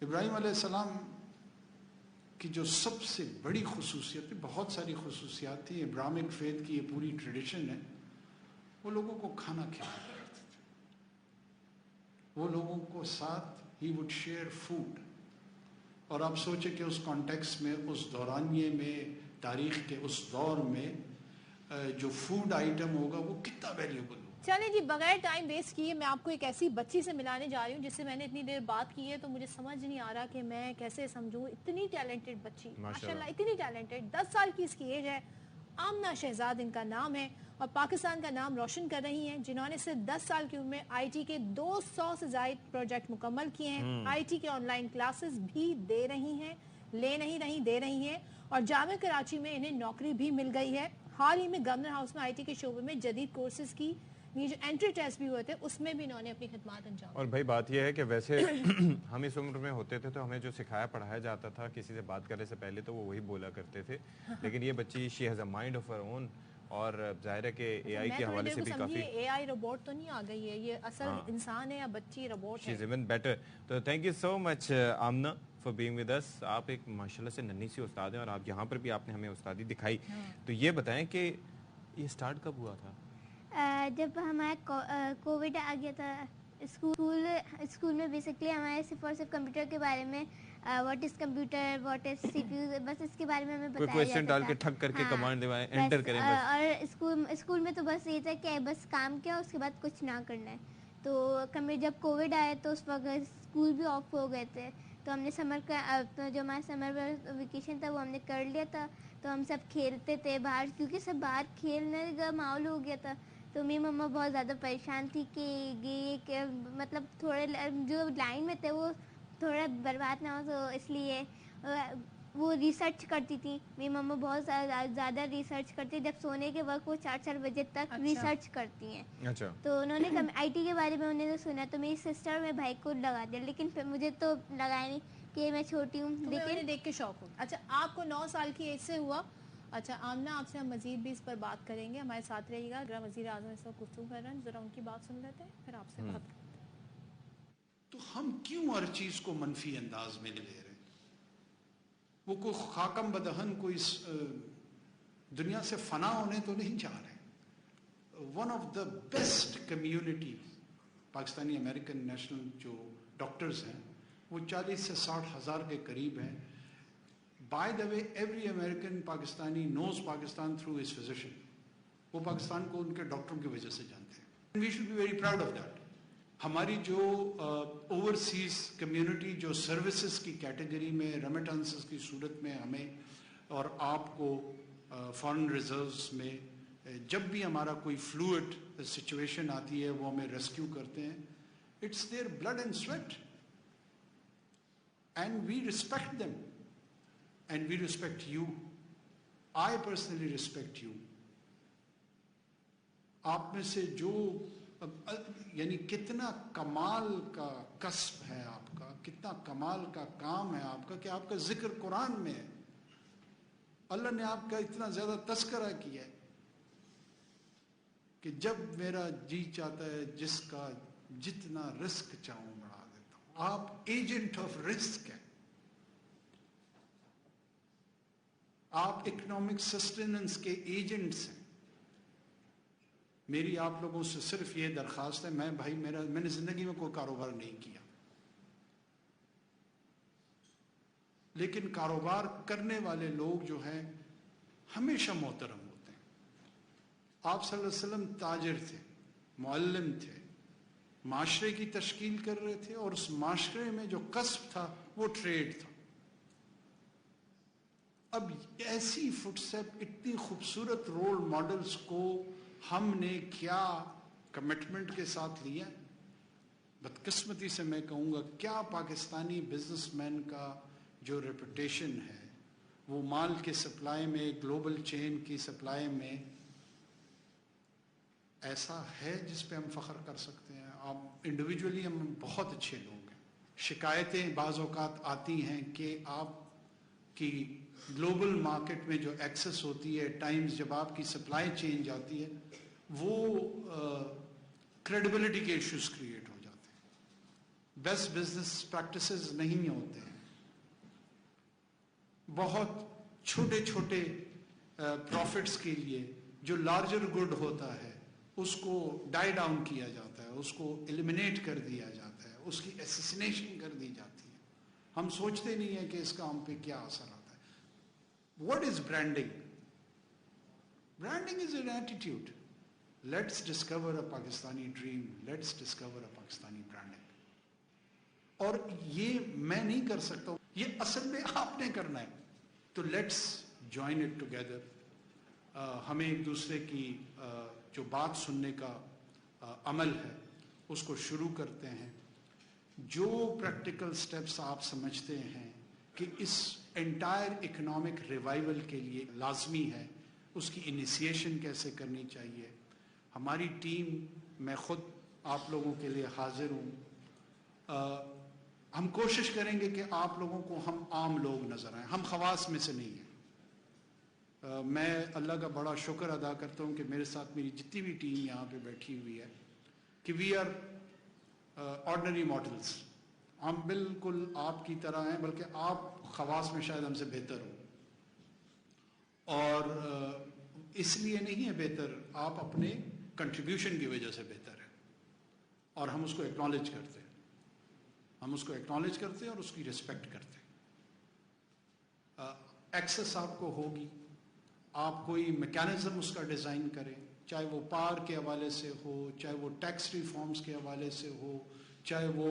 इब्राहिम अलैहिस्सलाम की जो सबसे बड़ी खुसूसियत, बहुत सारी खुसूसियात थी, इब्राहिमिक फेथ की ये पूरी ट्रेडिशन है, वो लोगों को खाना खिलाया करते थे, वो लोगों को साथ ही वुड शेयर फूड। और आप सोचे कि उस कॉन्टेक्स्ट में, उस दौरानिए में, तारीख के उस दौर में जो फूड आइटम होगा वो कितना वैल्यूएबल होगा। चलें जी, बगैर टाइम वेस्ट किए मैं आपको एक ऐसी बच्ची से मिलाने जा रही हूँ जिससे मैंने इतनी देर बात की है, तो मुझे समझ नहीं आ रहा कि मैं कैसे समझूं। इतनी टैलेंटेड बच्ची, माशाल्लाह इतनी टैलेंटेड, 10 साल की इसकी एज है। आमना शहजाद इनका नाम है और पाकिस्तान का नाम रोशन कर रही हैं, जिन्होंने सिर्फ 10 साल की उम्र में आईटी के 200 से ज़ायद प्रोजेक्ट मुकम्मल किए हैं। आईटी के ऑनलाइन क्लासेस भी दे रही हैं, दे रही हैं, और जामिया कराची में इन्हें नौकरी भी मिल गई है। हाल ही में गवर्नर हाउस में आईटी के शोबे में जदीद कोर्सेज की ये जो एंट्री टेस्ट भी हुए थे उसमें भी इन्होंने अपनी खिदमत अंजाम। और भाई बात यह है कि वैसे हम इस उम्र में होते थे तो हमें जो सिखाया पढ़ाया जाता था किसी से बात करने से पहले तो वो वही बोला करते थे, लेकिन ये बच्ची she has a mind of her own, और जाहिर है कि एआई के हवाले से भी काफी एआई रोबोट तो नहीं आ गई है, ये असल इंसान है या बच्ची रोबोट है। She is even better. तो thank you so much Aamna for being with us. आप एक माशाल्लाह से नन्ही सी उस्ताद हैं और आप यहाँ पर भी आपने हमें उस्तादी दिखाई। तो ये बताएं कि ये स्टार्ट कब हुआ था? जब हमारा कोविड आ गया था स्कूल में बेसिकली हमारे सिर्फ और सिर्फ कंप्यूटर के बारे में, what is computer, what is CPU, बस इसके बारे में हमें बताया जाता था। क्वेश्चन डाल के ठक करके कमांड दबाएं, एंटर करें बस। और स्कूल में तो बस ये था कि बस काम किया उसके बाद कुछ ना करना है। तो जब कोविड आया तो उस वक्त स्कूल भी ऑफ हो गए थे, तो हमने तो जो हमारा समर वेकेशन था वो हमने कर लिया था। तो हम सब खेलते थे बाहर, क्योंकि सब बाहर खेलने का माहौल हो गया था। तो मेरी मम्मा बहुत ज़्यादा परेशान थी कि मतलब थोड़े जो लाइन में थे वो थोड़ा बर्बाद ना हो, तो इसलिए वो रिसर्च करती थी। मेरी मम्मा बहुत ज़्यादा रिसर्च करती, जब सोने के वक्त वो 4-4 बजे तक रिसर्च करती हैं। अच्छा। तो उन्होंने आईटी के बारे में उन्होंने तो सुना, तो मेरी सिस्टर और मेरे भाई को लगा दिया, लेकिन फिर मुझे तो लगाया नहीं कि मैं छोटी हूँ, लेकिन देख के शौक हो। अच्छा, आपको 9 साल की एज से हुआ। अच्छा आमना, आपसे हम मजीद भी इस पर बात करेंगे, हमारे साथ रहिएगा। जरा वज़ीर आज़म इस वक्त गुफ्तगू कर रहे हैं, जरा उनकी बात सुन लेते हैं, फिर आपसे बात करते हैं। तो हम क्यों हर चीज को मनफी अंदाज में ले रहे हैं? वो कोई खाकम बदहन कोई दुनिया से फना होने तो नहीं जा रहे। One of the best community Pakistani American national जो डॉक्टर्स हैं वो 40 से 60 हज़ार के करीब हैं। By the way every American Pakistani knows Pakistan through his physician. वो पाकिस्तान को उनके डॉक्टरों की वजह से जानते हैं। We should be very proud of that. हमारी जो ओवरसीज कम्युनिटी जो सर्विसेज की कैटेगरी में रेमिटेंसेस की सूरत में हमें और आपको फॉरेन रिजर्व्स में जब भी हमारा कोई फ्लूइड सिचुएशन आती है वो हमें रेस्क्यू करते हैं। It's their blood and sweat and we respect them and we respect you. I personally respect you. आप में से जो यानी कितना कमाल का कस्ब है आपका, कितना कमाल का काम है आपका कि आपका जिक्र कुरान में है। अल्लाह ने आपका इतना ज्यादा तस्करा किया है कि जब मेरा जी चाहता है जिसका जितना रिस्क चाहूं बढ़ा देता हूं। आप एजेंट ऑफ रिस्क हैं। आप इकोनॉमिक सस्टेनेंस के एजेंट्स हैं। मेरी आप लोगों से सिर्फ ये दरख्वास्त है, मैंने जिंदगी में कोई कारोबार नहीं किया, लेकिन कारोबार करने वाले लोग जो हैं हमेशा मोहतरम होते हैं। आप सल्लल्लाहु अलैहि वसल्लम ताजिर थे, मुअल्लिम थे, माशरे की तश्कील कर रहे थे, और उस माशरे में जो कस्ब था वो ट्रेड था। अब ऐसी फुटस्टेप, इतनी खूबसूरत रोल मॉडल्स को हमने क्या कमिटमेंट के साथ लिया। बदकिस्मती से मैं कहूँगा, क्या पाकिस्तानी बिजनेसमैन का जो रेपुटेशन है वो माल के सप्लाई में, ग्लोबल चेन की सप्लाई में ऐसा है जिस पे हम फख्र कर सकते हैं। आप इंडिविजुअली हम बहुत अच्छे लोग हैं, शिकायतें बाज़ औक़ात आती हैं कि आपकी ग्लोबल मार्केट में जो एक्सेस होती है, टाइम्स जब आपकी सप्लाई चेन जाती है, वो क्रेडिबिलिटी के इश्यूज क्रिएट हो जाते हैं, बेस्ट बिजनेस प्रैक्टिसेस नहीं होते हैं, बहुत छोटे छोटे प्रॉफिट्स के लिए जो लार्जर गुड होता है उसको डाई डाउन किया जाता है, उसको एलिमिनेट कर दिया जाता है, उसकी एसेसिनेशन कर दी जाती है। हम सोचते नहीं है कि इसका हम पे क्या असर आता है। What is branding? Branding is an attitude. Let's discover a Pakistani dream, let's discover a Pakistani branding. और ये मैं नहीं कर सकता हूं, ये असल में आपने करना है। तो लेट्स ज्वाइन इट टुगेदर। हमें एक दूसरे की जो बात सुनने का अमल है उसको शुरू करते हैं। जो प्रैक्टिकल स्टेप्स आप समझते हैं कि इस एंटायर इकोनॉमिक रिवाइवल के लिए लाजमी है, उसकी इनिशिएशन कैसे करनी चाहिए। हमारी टीम, मैं खुद आप लोगों के लिए हाजिर हूँ। हम कोशिश करेंगे कि आप लोगों को हम आम लोग नजर आए, हम खवास में से नहीं हैं। मैं अल्लाह का बड़ा शुक्र अदा करता हूँ कि मेरे साथ मेरी जितनी भी टीम यहाँ पे बैठी हुई है कि वी आर ऑर्डिनरी मॉडल्स। हम बिल्कुल आपकी तरह हैं, बल्कि आप खवास में शायद हमसे बेहतर हो। और इसलिए नहीं है बेहतर, आप अपने कंट्रीब्यूशन की वजह से बेहतर है और हम उसको एक्नॉलेज करते हैं। हम उसको एक्नॉलेज करते हैं और उसकी रिस्पेक्ट करते हैं। एक्सेस आपको होगी, आप कोई मैकेनिज्म उसका डिज़ाइन करें, चाहे वो पावर के हवाले से हो, चाहे वो टैक्स रिफॉर्म्स के हवाले से हो, चाहे वो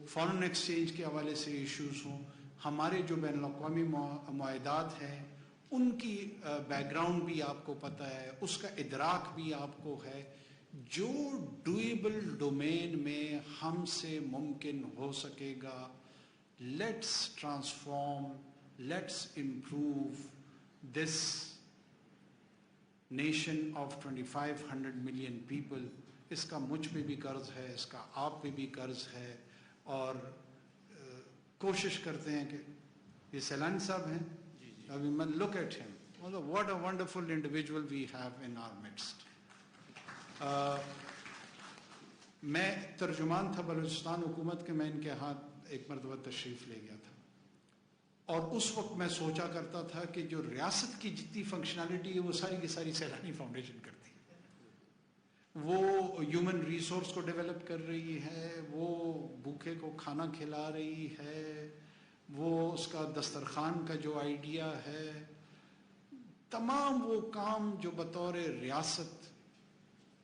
फॉरेन एक्सचेंज के हवाले से इश्यूज हों। हमारे जो बैनुल-अक़वामी मुआहदात हैं उनकी बैकग्राउंड भी आपको पता है, उसका इदराक भी आपको है। जो डुएबल डोमेन में हमसे मुमकिन हो सकेगा, let's transform, let's improve this nation of 2500 million people. इसका मुझ पे भी कर्ज है, इसका आप पे भी कर्ज है। और कोशिश करते हैं कि ये सैलानी साहब हैं, अभी मैं look at him, what a wonderful individual we have in our midst. मैं तर्जुमान था बलूचिस्तान हुकूमत के, मैं इनके हाथ एक मरतबा तशरीफ ले गया था और उस वक्त मैं सोचा करता था कि जो रियासत की जितनी फंक्शनैलिटी है वो सारी की सारी सैलानी फाउंडेशन करती है। वो ह्यूमन रिसोर्स को डेवलप कर रही है, वो भूखे को खाना खिला रही है, वो उसका दस्तरखान का जो आइडिया है, तमाम वो काम जो बतौर रियासत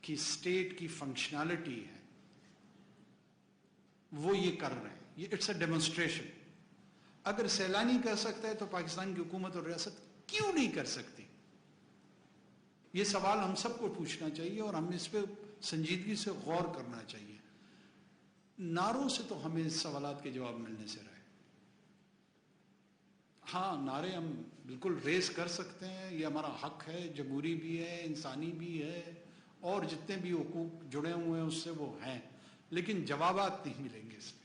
की स्टेट की फंक्शनैलिटी है वो ये कर रहे हैं। ये इट्स अ डेमोन्स्ट्रेशन। अगर सैलानी कर सकता है तो पाकिस्तान की हुकूमत और रियासत क्यों नहीं कर सकती? ये सवाल हम सबको पूछना चाहिए और हमें इस पे संजीदगी से गौर करना चाहिए। नारों से तो हमें इस सवालात के जवाब मिलने से रहे। हाँ, नारे हम बिल्कुल रेस कर सकते हैं, ये हमारा हक है, जमहूरी भी है, इंसानी भी है, और जितने भी हुकूक जुड़े हुए हैं उससे वो हैं, लेकिन जवाबात नहीं मिलेंगे इसमें।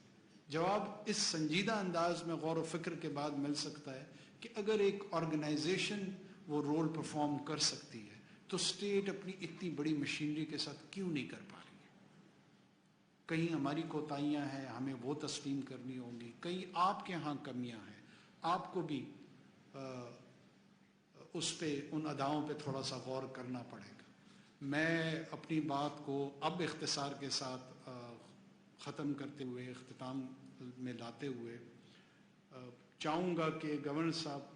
जवाब इस संजीदा अंदाज में गौर व फिक्र के बाद मिल सकता है कि अगर एक ऑर्गेनाइजेशन वो रोल परफॉर्म कर सकती है तो स्टेट अपनी इतनी बड़ी मशीनरी के साथ क्यों नहीं कर पा रही है। कहीं हमारी कोताहियां हैं, हमें वो तस्लीम करनी होंगी, कहीं आपके यहाँ कमियां हैं, आपको भी उस पे, उन अदाओं पे थोड़ा सा गौर करना पड़ेगा। मैं अपनी बात को अब इख्तिसार के साथ ख़त्म करते हुए, इख्तिताम में लाते हुए चाहूँगा कि गवर्नर साहब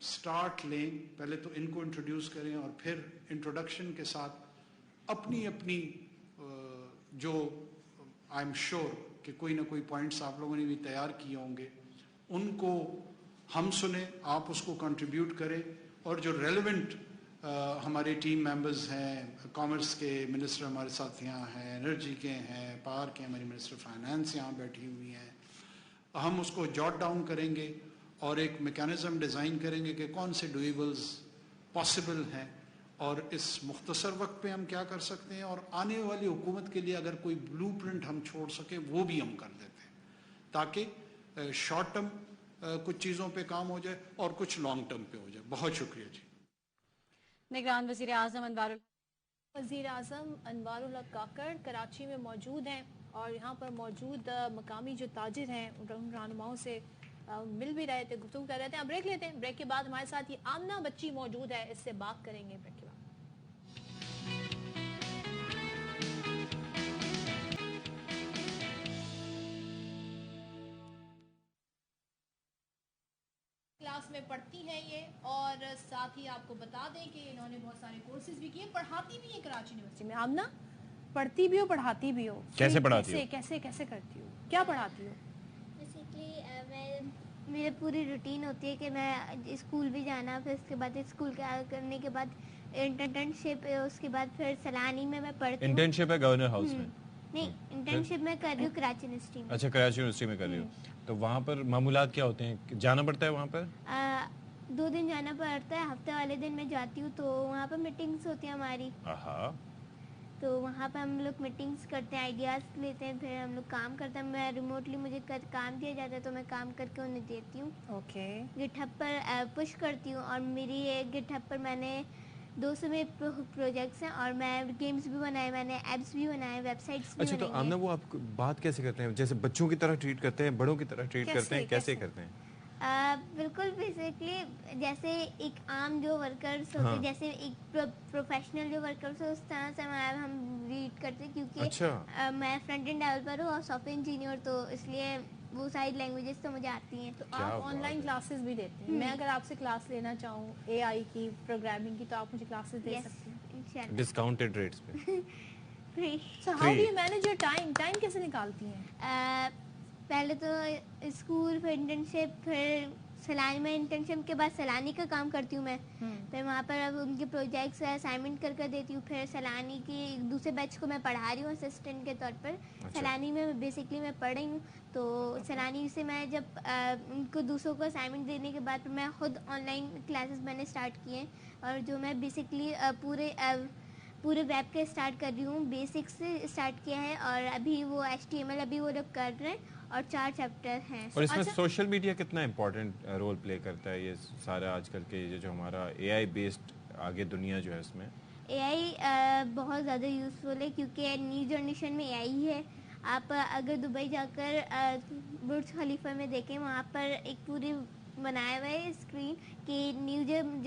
स्टार्ट लें, पहले तो इनको इंट्रोड्यूस करें और फिर इंट्रोडक्शन के साथ अपनी अपनी जो आई एम श्योर कि कोई ना कोई पॉइंट्स आप लोगों ने भी तैयार किए होंगे, उनको हम सुने, आप उसको कंट्रीब्यूट करें, और जो रेलेवेंट हमारे टीम मेंबर्स हैं, कॉमर्स के मिनिस्टर हमारे साथ यहाँ हैं, एनर्जी के हैं, पावर के हमारी मिनिस्टर फाइनेंस यहाँ बैठी हुई हैं, हम उसको जॉट डाउन करेंगे और एक मैकेनिज्म डिज़ाइन करेंगे कि कौन से डुएबल्स पॉसिबल हैं और इस मुख्तसर वक्त पे हम क्या कर सकते हैं, और आने वाली हुकूमत के लिए अगर कोई ब्लूप्रिंट हम छोड़ सकें वो भी हम कर देते हैं, ताकि शॉर्ट टर्म कुछ चीज़ों पे काम हो जाए और कुछ लॉन्ग टर्म पे हो जाए। बहुत शुक्रिया जी। निगरान वज़ीर आज़म अनवारुल हक काकड़ कराची में मौजूद हैं और यहाँ पर मौजूद मकामी जो ताजिर हैं उन रहनुमाओं से मिल भी रहे थे, गुफ्तगू कर रहे थे। अब ब्रेक लेते हैं। ब्रेक के बाद हमारे साथ ये आमना बच्ची मौजूद है, इससे बात करेंगे ब्रेक के बाद। क्लास में पढ़ती हैं ये, और साथ ही आपको बता दें कि इन्होंने बहुत सारे कोर्सेज भी किए, पढ़ाती भी है कराची यूनिवर्सिटी में। आमना पढ़ती भी हो पढ़ाती भी हो, कैसे पढ़ाती हो? कैसे कैसे करती हो, क्या पढ़ाती हो? बेसिकली मेरी पूरी रूटीन होती है कि मैं स्कूल भी जाना, फिर उसके बाद स्कूल करने के बाद इंटर्नशिप, उसके बाद फिर सलानी में मैं पढ़ती हूँ। इंटर्नशिप है गवर्नर हाउस में? नहीं, इंटर्नशिप मैं कर रही हूँ कराची यूनिवर्सिटी में। अच्छा, कराची यूनिवर्सिटी में कर रही हो। तो वहाँ पर मामूलात क्या होते हैं, जाना पड़ता है वहाँ पर? 2 दिन जाना पड़ता है, हफ्ते वाले दिन मैं जाती हूँ, तो वहाँ पर मीटिंग्स होती हैं हमारी। तो वहाँ पर हम लोग मीटिंग्स करते हैं, आइडियाज़ लेते हैं, फिर हम लोग काम करते हैं। मैं रिमोटली मुझे काम दिया जाता है तो मैं काम करके उन्हें देती हूँ। ओके। गिटहब पर पुश करती हूँ, और मेरी गिटहब पर मैंने 200 में प्रोजेक्ट्स हैं, और मैं गेम्स भी बनाए, मैंने ऐप्स भी बनाए, वेबसाइट्स भी। अच्छा, तो आमना वो आप बात कैसे करते हैं, जैसे बच्चों की तरह ट्रीट करते हैं, बड़ों की तरह ट्रीट करते हैं, कैसे करते हैं? बिल्कुल, बेसिकली जैसे एक आम जो वर्कर्स होते हैं, जैसे एक प्रोफेशनल जो वर्कर्स हो, उस तरह से हम रीड करते हैं, क्योंकि मैं फ्रंट एंड डेवलपर हूँ और सॉफ्टवेयर इंजीनियर, तो इसलिए वो सारी लैंग्वेजेस तो मुझे आती हैं। तो आप ऑनलाइन क्लासेस भी देते हैं? मैं अगर आपसे क्लास लेना चाहूँ एआई की, प्रोग्रामिंग की, तो आप मुझे क्लासेस दे सकते हैं डिस्काउंटेड रेट्स पे? So how do you manage your time? Time कैसे निकालती हैं? पहले तो स्कूल, फिर इंटर्नशिप, फिर सलानी में इंटर्नशिप के बाद सलानी का काम करती हूँ मैं। फिर वहाँ पर अब उनके प्रोजेक्ट्स असाइनमेंट कर देती हूँ। फिर सलानी की दूसरे बैच को मैं पढ़ा रही हूँ असिस्टेंट के तौर पर। सलानी में बेसिकली मैं पढ़ रही हूँ, तो सलानी से मैं जब उनको दूसरों को असाइनमेंट देने के बाद मैं खुद ऑनलाइन क्लासेस मैंने स्टार्ट किए, और जो मैं बेसिकली पूरे वेब के स्टार्ट कर रही हूँ, बेसिक्स से स्टार्ट किया है, और अभी वो HTML अभी वो लोग कर रहे हैं, और 4 चैप्टर हैं। और इसमें सोशल मीडिया कितना इम्पोर्टेंट रोल प्ले करता है, ये सारा आजकल के ये जो हमारा AI बेस्ड आगे दुनिया जो है, इसमें AI बहुत ज़्यादा यूज़फुल है, क्योंकि न्यू जनरेशन में AI ही है। आप अगर दुबई जाकर बुर्ज खलीफा में देखें, वहाँ पर एक पूरी बनाया हुआ है स्क्रीन कि न्यू जब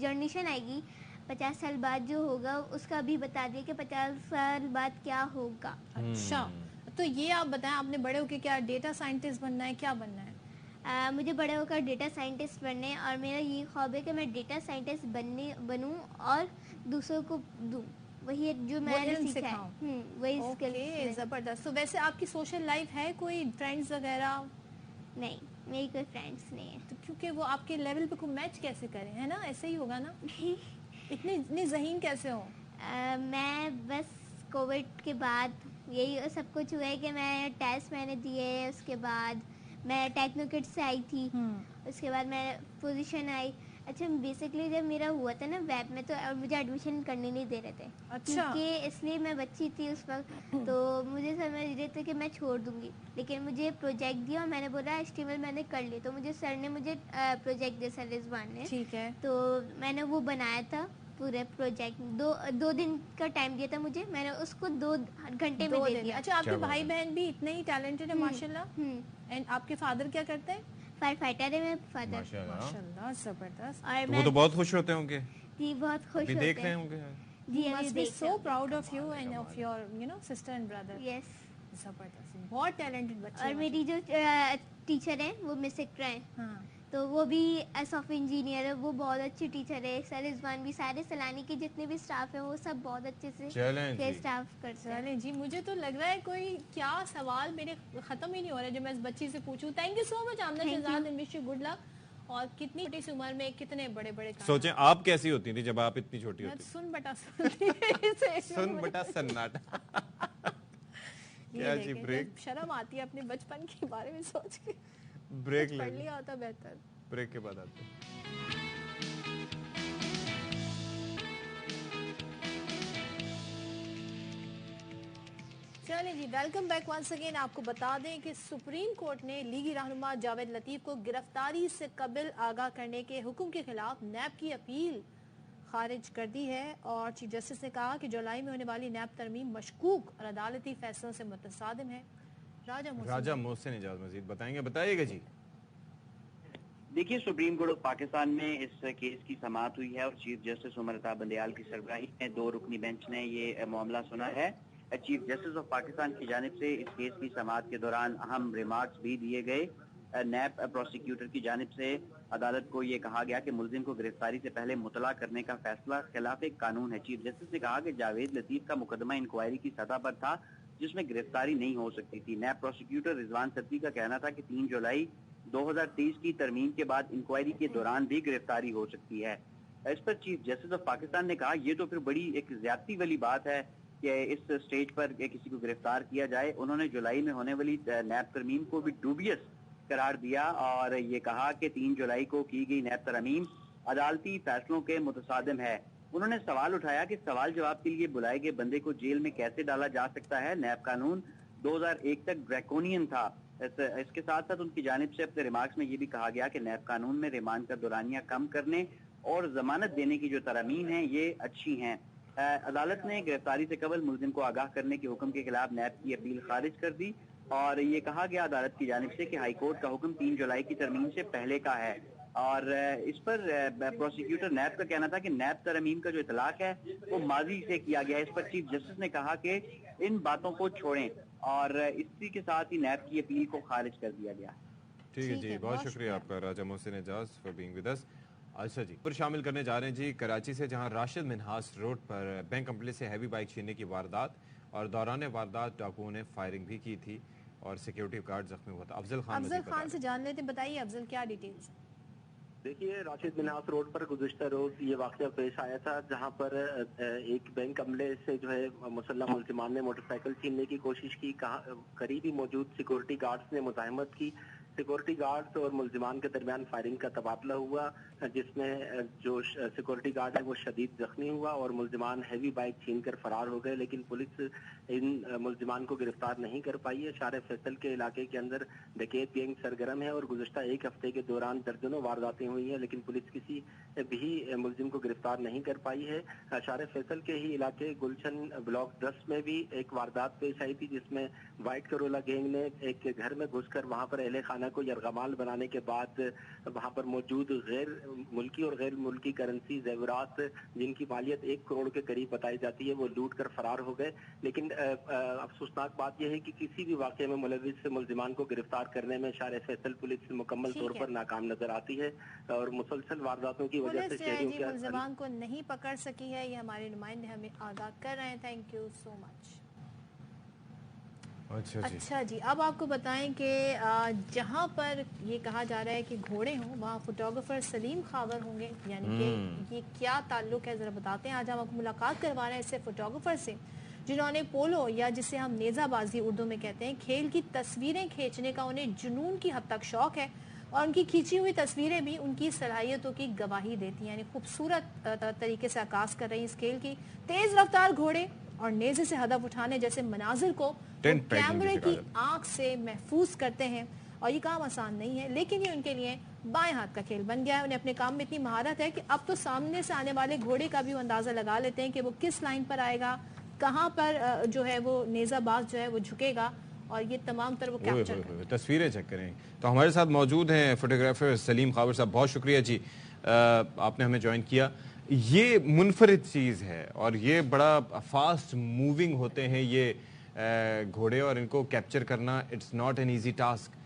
जनरेशन आएगी 50 साल बाद जो होगा, उसका भी बता दिया कि 50 साल बाद क्या होगा। अच्छा, तो ये आप बताएं, आपने बड़े होकर क्या डेटा साइंटिस्ट बनना है, क्या बनना है? मुझे बड़े होकर डेटा साइंटिस्ट बनना है, और मेरा ये ख्वाब है कि मैं डेटा साइंटिस्ट बनूं और दूसरों को दूं वही जो मैंने सीखा है, वही स्किल। जबरदस्त। तो वैसे आपकी सोशल लाइफ है, कोई फ्रेंड्स वगैरह? नहीं, मेरी कोई फ्रेंड्स नहीं है। तो क्योंकि वो आपके लेवल पे को मैच कैसे करें, है ना? ऐसे ही होगा ना? इतनी ज़हीन कैसे हो? मैं बस कोविड के बाद यही सब कुछ हुआ है कि मैं टेस्ट मैंने दिए, उसके बाद मैं टेक्नोकिट से आई थी, उसके बाद मैं पोजीशन आई। अच्छा, बेसिकली जब मेरा हुआ था ना वेब में, तो मुझे एडमिशन करने नहीं दे रहे थे। अच्छा। क्योंकि इसलिए मैं बच्ची थी उस वक्त, तो मुझे समझ रहे थे कि मैं छोड़ दूंगी, लेकिन मुझे प्रोजेक्ट दिया और मैंने बोला HTML मैंने कर ली, तो मुझे सर ने मुझे प्रोजेक्ट दिया, सर रिजवान ने। ठीक है। तो मैंने वो बनाया था पूरे प्रोजेक्ट, दो दिन का टाइम दिया था मुझे, मैंने उसको 2 घंटे में दे दिया। अच्छा, आपके भाई बहन भी इतने ही टैलेंटेड है माशाल्लाह? एंड आपके फादर क्या करते हैं? फायर फाइटर है मेरे फादर। माशाल्लाह, जबरदस्त। और वो तो बहुत खुश होते होंगे जी, बहुत खुश होते हैं। देख रहे होंगे जी, must be so proud of you and of your sister and brother. Yes, जबरदस्त, बहुत टैलेंटेड बच्चे। और मेरी जो टीचर है वो मिस इकरा है। हाँ। तो वो भी सॉफ्टवेयर इंजीनियर है, वो बहुत अच्छी टीचर है। सर रिजवान भी, सारे सलानी के जितने भी स्टाफ है वो सब बहुत अच्छे से स्टाफ करते हैं। चलें जी, मुझे तो लग रहा है कोई क्या सवाल मेरे ख़त्म ही नहीं हो रहा है जो मैं इस बच्ची से पूछूं। Thank you so much Amna Shahzad, and wish you good luck. और कितनी छोटी सी उम्र में कितने बड़े बड़े सोचें आप कैसी होती थी जब आप इतनी छोटी होती? सुन बटा सन्नाटा। क्या जी, ब्रेक? शर्म आती है अपने बचपन के बारे में सोच के। ब्रेक पढ़ लिया होता बेहतर। ब्रेक के बाद आते हैं। چلیں جی، ویلکم بیک ونس اگین. آپ کو بتا دیں کہ سپریم کورٹ نے لیگی رہنما جاوید لطیف کو گرفتاری سے قبل آگاہ کرنے کے حکم کے خلاف نیب کی اپیل خارج کر دی ہے، اور چیف جسٹس نے کہا کہ جولائی میں ہونے والی نیب ترمیم مشکوک اور عدالتی فیصلوں سے متصادم ہے. راجہ محسن اجاز مزید بتائیں گے. بتائیے گا جی. دیکھیے، سپریم کورٹ آف پاکستان میں اس کیس کی سماعت ہوئی ہے اور چیف جسٹس عمر عطا بندیال کی سربراہی میں 2 رکنی بینچ نے یہ معاملہ سنا ہے. چیف جسٹس آف پاکستان کی جانب سے اس کیس کی سماعت کے دوران اہم ریمارکس بھی دیے گئے. نیب پروسیکیوٹر کی جانب سے عدالت کو یہ کہا گیا کہ ملزم کو گرفتاری سے پہلے مطلع کرنے کا فیصلہ خلاف قانون ہے. چیف جسٹس نے کہا کہ جاوید لطیف کا مقدمہ انکوائری کی سطح پر تھا جس میں گرفتاری نہیں ہو سکتی تھی. نیب پروسیکیوٹر رضوان صدقی کا کہنا تھا کہ 3 جولائی 2023 کی ترمیم کے بعد انکوائری کے دوران بھی گرفتاری ہو سکتی ہے. اس پر چیف جسٹس آف پاکستان نے کہا یہ تو پھر بڑی ایک زیادتی والی بات ہے کہ اس سٹیج پر کسی کو گرفتار کیا جائے. انہوں نے جولائی میں ہونے والی نیب ترمیم کو بھی ڈوبیس قرار دیا اور یہ کہا کہ 3 جولائی کو کی گئی نیب ترمیم عدالتی فیصلوں کے متصادم ہے. انہوں نے سوال اٹھایا کہ سوال جواب کے لیے بلائے گئے بندے کو جیل میں کیسے ڈالا جا سکتا ہے. نیب قانون 2001 تک ڈریکونین تھا. اس کے ساتھ ساتھ ان کی جانب سے اپنے ریمارکس میں یہ بھی کہا گیا کہ نیب قانون میں ریمانڈ کا دورانیہ کم کرنے اور ضمانت دینے کی جو ترامیم ہیں یہ اچھی ہیں. عدالت نے گرفتاری سے قبل ملزم کو آگاہ کرنے کے حکم کے خلاف نیب کی اپیل خارج کر دی اور یہ کہا گیا عدالت کی جانب سے کہ ہائی کورٹ کا حکم 3 جولائی کی ترمیم سے پہلے کا ہے. اور اس پر پروسیکیوٹر نیب کا کہنا تھا کہ نیب ترمیم کا جو اطلاق ہے وہ ماضی سے کیا گیا ہے. اس پر چیف جسٹس نے کہا کہ ان باتوں کو چھوڑیں اور اسی کے ساتھ ہی نیب کی اپیل کو خارج کر دیا گیا. ٹھیک ہے جی، بہت شکریہ آپ کا راجہ محسن اعجاز فار بینگ ود اس. اچھا جی، پر شامل کرنے جا رہے ہیں جی کراچی سے، جہاں راشد منہاس روڈ پر بینک امپلی سے ہیوی بائک چھیننے کی واردات اور دوران واردات ڈاکوؤں نے فائرنگ بھی کی تھی اور سیکیورٹی گارڈ زخمی ہوا تھا. افضل خان سے جان لیتے، بتائیے افضل کیا ڈیٹیلز؟ دیکھیے، راشد منہاس روڈ پر گزشتہ روز یہ واقعہ پیش آیا تھا جہاں پر ایک بینک عملے سے جو ہے مسلح ملزمان نے موٹر سائیکل چھیننے کی کوشش کی. قریب ہی موجود سیکورٹی گارڈز نے مزاحمت کی. سیکورٹی گارڈز اور ملزمان کے درمیان فائرنگ کا تبادلہ ہوا جس میں جو سیکورٹی گارڈ ہے وہ شدید زخمی ہوا اور ملزمان ہیوی بائک چھین کر فرار ہو گئے، لیکن پولیس ان ملزمان کو گرفتار نہیں کر پائی ہے. شارع فیصل کے علاقے کے اندر ڈکیت گینگ سرگرم ہے اور گزشتہ 1 ہفتے کے دوران درجنوں وارداتیں ہوئی ہیں لیکن پولیس کسی بھی ملزم کو گرفتار نہیں کر پائی ہے. شارع فیصل کے ہی علاقے گلشن بلاک 10 میں بھی ایک واردات پیش آئی تھی جس میں وائٹ کرولا گینگ نے ایک گھر میں گھس کر وہاں پر اہل خانہ کو یرغمال بنانے کے بعد وہاں پر موجود غیر ملکی اور غیر ملکی کرنسی زیورات جن کی مالیت 1 کروڑ کے قریب بتائی جاتی ہے وہ لوٹ کر فرار ہو گئے. لیکن افسوسناک بات یہ ہے کہ کسی بھی واقعے میں ملوث ملزمان کو گرفتار کرنے میں شارع فیصل پولیس مکمل طور پر ناکام نظر آتی ہے اور مسلسل وارداتوں کی وجہ سے شہریوں کے ملزمان کو نہیں پکڑ سکی ہے. یہ ہمارے نمائندے ہمیں آگاہ کر رہے ہیں. تھینک یو سو مچ. اچھا جی، اب آپ کو بتائیں کہ جہاں پر یہ کہا جا رہا ہے کہ گھوڑے ہوں وہاں فوٹوگرافر سلیم خاور ہوں گے، یعنی کہ یہ کیا تعلق ہے ذرا بتاتے ہیں. آج ہم آپ کو ملاقات کروا رہے ہیں اس سے فوٹوگرافر سے جنہوں نے پولو یا جسے ہم نیزہ بازی اردو میں کہتے ہیں کھیل کی تصویریں کھینچنے کا انہیں جنون کی حد تک شوق ہے اور ان کی کھینچی ہوئی تصویریں بھی ان کی صلاحیتوں کی گواہی دیتی ہیں. یعنی خوبصورت طریقے سے عکاس کر رہی اس کھیل کی. تیز رفتار گھوڑے اور نیزے سے ہدف اٹھانے جیسے مناظر کو کیمرے کی آنکھ سے محفوظ کرتے ہیں اور یہ کام آسان نہیں ہے لیکن یہ ان کے لیے بائیں ہاتھ کا کھیل بن گیا ہے. انہیں اپنے کام میں اتنی مہارت ہے کہ اب تو سامنے سے آنے والے گھوڑے کا بھی وہ اندازہ لگا لیتے ہیں کہ وہ کس لائن پر آئے گا، کہاں پر جو ہے وہ نیزہ باز جو ہے وہ جھکے گا اور یہ تمام تر وہ کیپچر کریں. تصویریں چیک کریں. تو ہمارے ساتھ موجود ہیں فوٹوگرافر سلیم خاور صاحب. بہت شکریہ جی آپ نے ہمیں جوائن کیا. یہ منفرد چیز ہے اور یہ بڑا فاسٹ موونگ ہوتے ہیں یہ گھوڑے اور ان کو کیپچر کرنا it's not an easy task.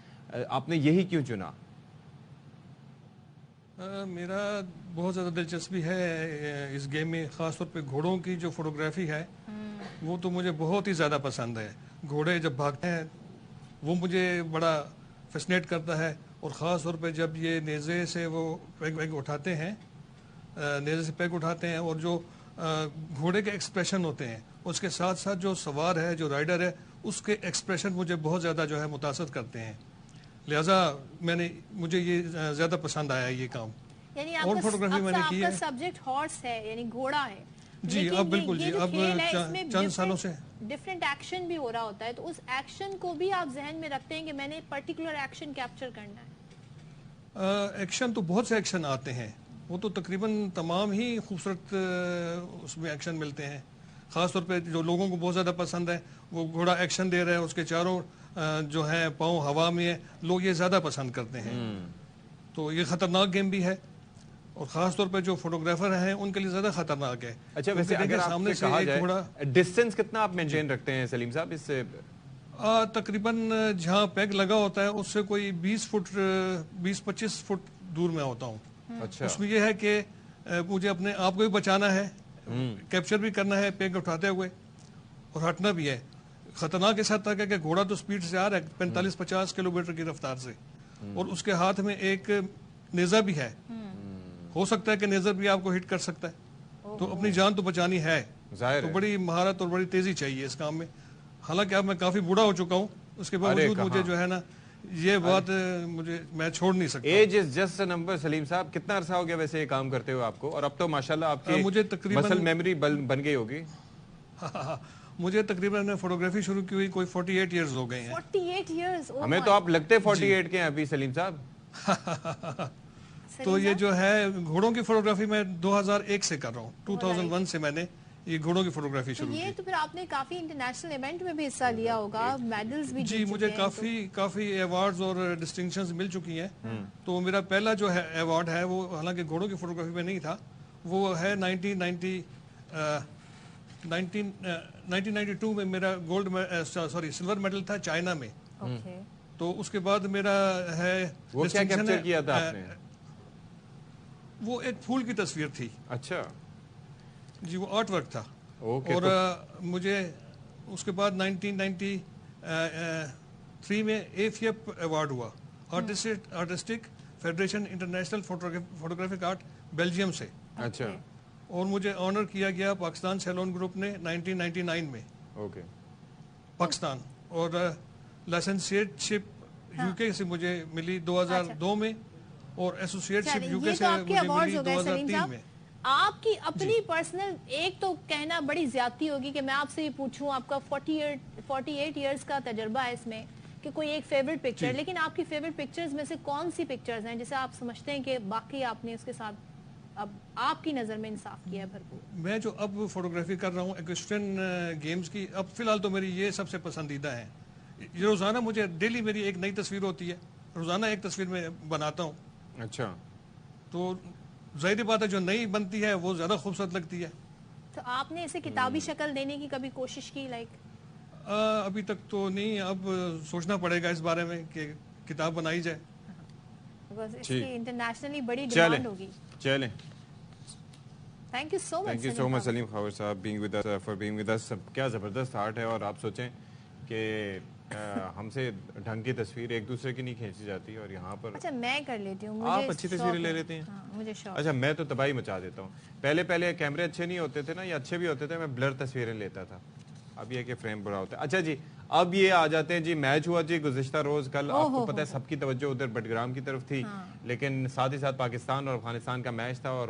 آپ نے یہی کیوں چنا؟ میرا بہت زیادہ دلچسپی ہے اس گیم میں، خاص طور پہ گھوڑوں کی جو فوٹوگرافی ہے وہ تو مجھے بہت ہی زیادہ پسند ہے. گھوڑے جب بھاگتے ہیں وہ مجھے بڑا فیسنیٹ کرتا ہے اور خاص طور پہ جب یہ نیزے سے وہ پیگ اٹھاتے ہیں، نیزے سے پیگ اٹھاتے ہیں اور جو گھوڑے کے ایکسپریشن ہوتے ہیں اس کے ساتھ ساتھ جو سوار ہے جو رائڈر ہے اس کے ایکسپریشن مجھے بہت زیادہ جو ہے متاثر کرتے ہیں. لہٰذا مجھے یہ زیادہ پسند آیا یہ کام. یعنی آپ کا سبجیکٹ ہارس ہے، یعنی گھوڑا ہے جی اب بالکل جی اب چند سالوں سے ڈفرینٹ ایکشن بھی ہو رہا ہوتا ہے، تو اس ایکشن کو بھی آپ ذہن میں رکھتے ہیں کہ میں نے پرٹیکولر ایکشن کیپچر کرنا ہے؟ ایکشن تو بہت سے ایکشن آتے ہیں، وہ تو تقریباً تمام ہی خوبصورت اس میں ایکشن ملتے ہیں. خاص طور پہ جو لوگوں کو بہت زیادہ پسند ہے، وہ گھوڑا ایکشن دے رہا ہے، اس کے چاروں جو ہے پاؤں ہوا میں ہے، لوگ یہ زیادہ پسند کرتے ہیں. تو یہ خطرناک گیم بھی ہے، اور خاص طور پہ جو فوٹوگرافر ہیں ان کے لیے زیادہ خطرناک ہے. اچھا ویسے اگر آپ سے کہا جائے ڈسٹینس کتنا آپ مینٹین رکھتے ہیں سلیم صاحب اس سے؟ تقریباً جہاں پیگ لگا ہوتا ہے اس سے کوئی 20-25 فٹ دور میں ہوتا ہوں. اچھا اس میں یہ ہے کہ مجھے اپنے آپ کو بھی بچانا ہے، کیپچر بھی کرنا ہے پیگ اٹھاتے ہوئے، اور ہٹنا بھی ہے. خطرناک اس حد تک ہے کہ گھوڑا تو سپیڈ سے آ رہا ہے 45-50 کلومیٹر کی رفتار سے، اور اس کے ہاتھ میں ایک نیزہ بھی ہے. ہو سکتا ہے کہ نیزر بھی آپ کو ہٹ کر سکتا ہے، تو اپنی جان تو بچانی ہے. تو بڑی مہارت اور بڑی تیزی چاہیے اس کام میں. حالانکہ اب میں کافی بوڑھا ہو چکا ہوں، اس کے باوجود مجھے جو ہے نا یہ بات میں چھوڑ نہیں سکتا. Age is just a number. Saleem صاحب کتنا عرصہ ہو گیا ویسے یہ کام کرتے ہوئے آپ کو؟ اور اب تو ماشاءاللہ آپ کی مسل میموری بن گئی ہوگی. مجھے تقریباً فوٹوگرافی شروع کی ہوئی کوئی 48 ایئرز ہو گئے ہیں. 48 ایئرز؟ ہمیں تو آپ لگتے 48 کے ہیں ابھی سلیم صاحب. تو یہ جو ہے گھوڑوں کی فوٹوگرافی میں 2001 سے کر رہا ہوں. 2001 سے میں نے یہ گھوڑوں کی فوٹوگرافی شروع کی. یہ تو پھر آپ نے کافی انٹرنیشنل ایونٹ میں بھی حصہ لیا ہوگا، میڈلز بھی. جی مجھے کافی ایوارڈز اور ڈسٹنکشنز مل چکی ہیں. تو میرا پہلا جو ہے ایوارڈ ہے وہ حالانکہ گھوڑوں کی فوٹوگرافی میں نہیں تھا، وہ ہے 1992 میں میرا سلور میڈل تھا چائنا میں. تو اس کے بعد میرا ہے وہ کیا کیپچر کیا تھا آپ نے؟ وہ ایک پھول کی تصویر تھی. اچھا جی وہ آرٹ ورک تھا. اور مجھے اس کے بعد 1993 میں ایفیپ ایوارڈ ہوا، artistic federation international photographic art Belgium سے. اچھا. اور مجھے آنر کیا گیا پاکستان سیلون گروپ نے 1999 میں پاکستان. اور لائسنسیٹ شپ یو کے سے مجھے ملی 2002 میں، اور ایسوسیٹ شپ یو کے سے مجھے ملی 2003 میں. آپ کی اپنی پرسنل ایک تو کہنا بڑی زیادتی ہوگی کہ میں آپ سے یہ پوچھوں، آپ کا 48 ایئرز کا تجربہ ہے اس میں، کہ کوئی ایک فیوریٹ پکچر، لیکن آپ کی فیوریٹ پکچرز میں سے کون سی پکچرز ہیں جسے آپ سمجھتے ہیں کہ باقی آپ نے اس کے ساتھ اب آپ کی نظر میں انصاف کیا ہے بھرپور؟ میں جو اب فوٹوگرافی کر رہا ہوں ایکویسٹرین گیمز کی، اب فی الحال تو میری یہ سب سے پسندیدہ ہے. یہ روزانہ مجھے ڈیلی میری ایک نئی تصویر ہوتی ہے، روزانہ ایک تصویر میں بناتا ہوں. اچھا. تو ظاہری بات ہے جو نئی بنتی ہے وہ زیادہ خوبصورت لگتی ہے. تو آپ نے اسے کتابی شکل دینے کی کبھی کوشش کی؟ ابھی تک تو نہیں، اب سوچنا پڑے گا اس بارے میں کہ کتاب بنائی جائے. اس کی انٹرنیشنلی بڑی ڈیمانڈ ہوگی. چلیں. تھینک یو سو مچ سلیم خاور صاحب فار بینگ ود اس. کیا زبردست آرٹ ہے. اور آپ سوچیں کہ ہم سے ڈھنگ کی تصویر ایک دوسرے کی نہیں کھینچی جاتی، اور یہاں پر اچھا میں کر لیتی ہوں، آپ اچھی تصویریں لے لیتے ہیں. مجھے شوق. اچھا میں تو تباہی مچا دیتا ہوں. پہلے کیمرے اچھے نہیں ہوتے تھے نا، یا اچھے بھی ہوتے تھے، میں بلر تصویریں لیتا تھا. اب یہ کہ فریم برا ہوتا ہے. اچھا جی اب یہ آ جاتے ہیں جی، میچ ہوا جی گزشتہ روز کل. آپ کو پتہ ہے سب کی توجہ ادھر بٹگرام کی طرف تھی، لیکن ساتھ ہی ساتھ پاکستان اور افغانستان کا میچ تھا. اور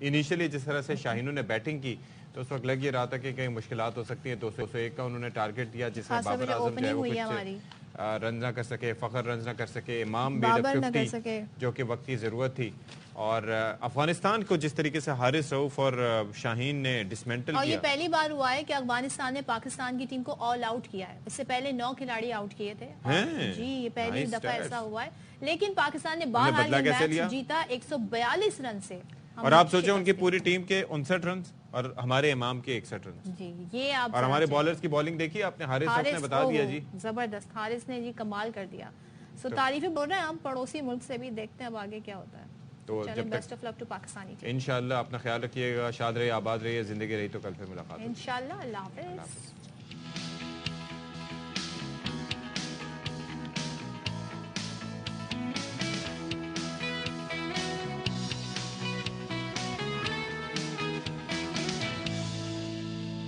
انیشلی جس طرح سے شاہینوں نے بیٹنگ کی تو اس وقت لگ یہ رہا تھا کہ کئی مشکلات ہو سکتی ہیں. 201 کا انہوں نے ٹارگٹ دیا، جس میں بابر اعظم جو ہے وہ کچھ رنز نہ کر سکے، فخر رنز نہ کر سکے، امام بیڈ 50 جو کہ وقت کی ضرورت تھی. اور افغانستان کو جس طریقے سے حارث رؤف اور شاہین نے ڈسمینٹل کیا. اور یہ پہلی بار ہوا ہے کہ افغانستان نے پاکستان کی ٹیم کو آل آؤٹ کیا ہے. اس سے پہلے 9 کھلاڑی آؤٹ کیے تھے. جی یہ پہلی دفعہ ایسا ہوا ہے. لیکن پاکستان نے بہرحال میچ جیتا 142 رن سے. اور آپ سوچیں ان کی پوری ٹیم کے 59 رنز اور ہمارے امام کے 61 رنز. جی یہ آپ اور ہمارے بالرز کی بالنگ دیکھی آپ نے. حارث نے بتا دیا جی، زبردست. حارث نے جی کمال کر دیا. سو تعریفیں بول رہے ہیں ہم پڑوسی ملک سے بھی. دیکھتے ہیں اب آگے کیا ہوتا ہے. تو جب best of luck to Pakistani team. انشاءاللہ اپنا خیال رکھیے گا. شاد رہیے، آباد رہیے، زندگی رہی تو کل پھر ملاقات. انشاءاللہ. اللہ حافظ.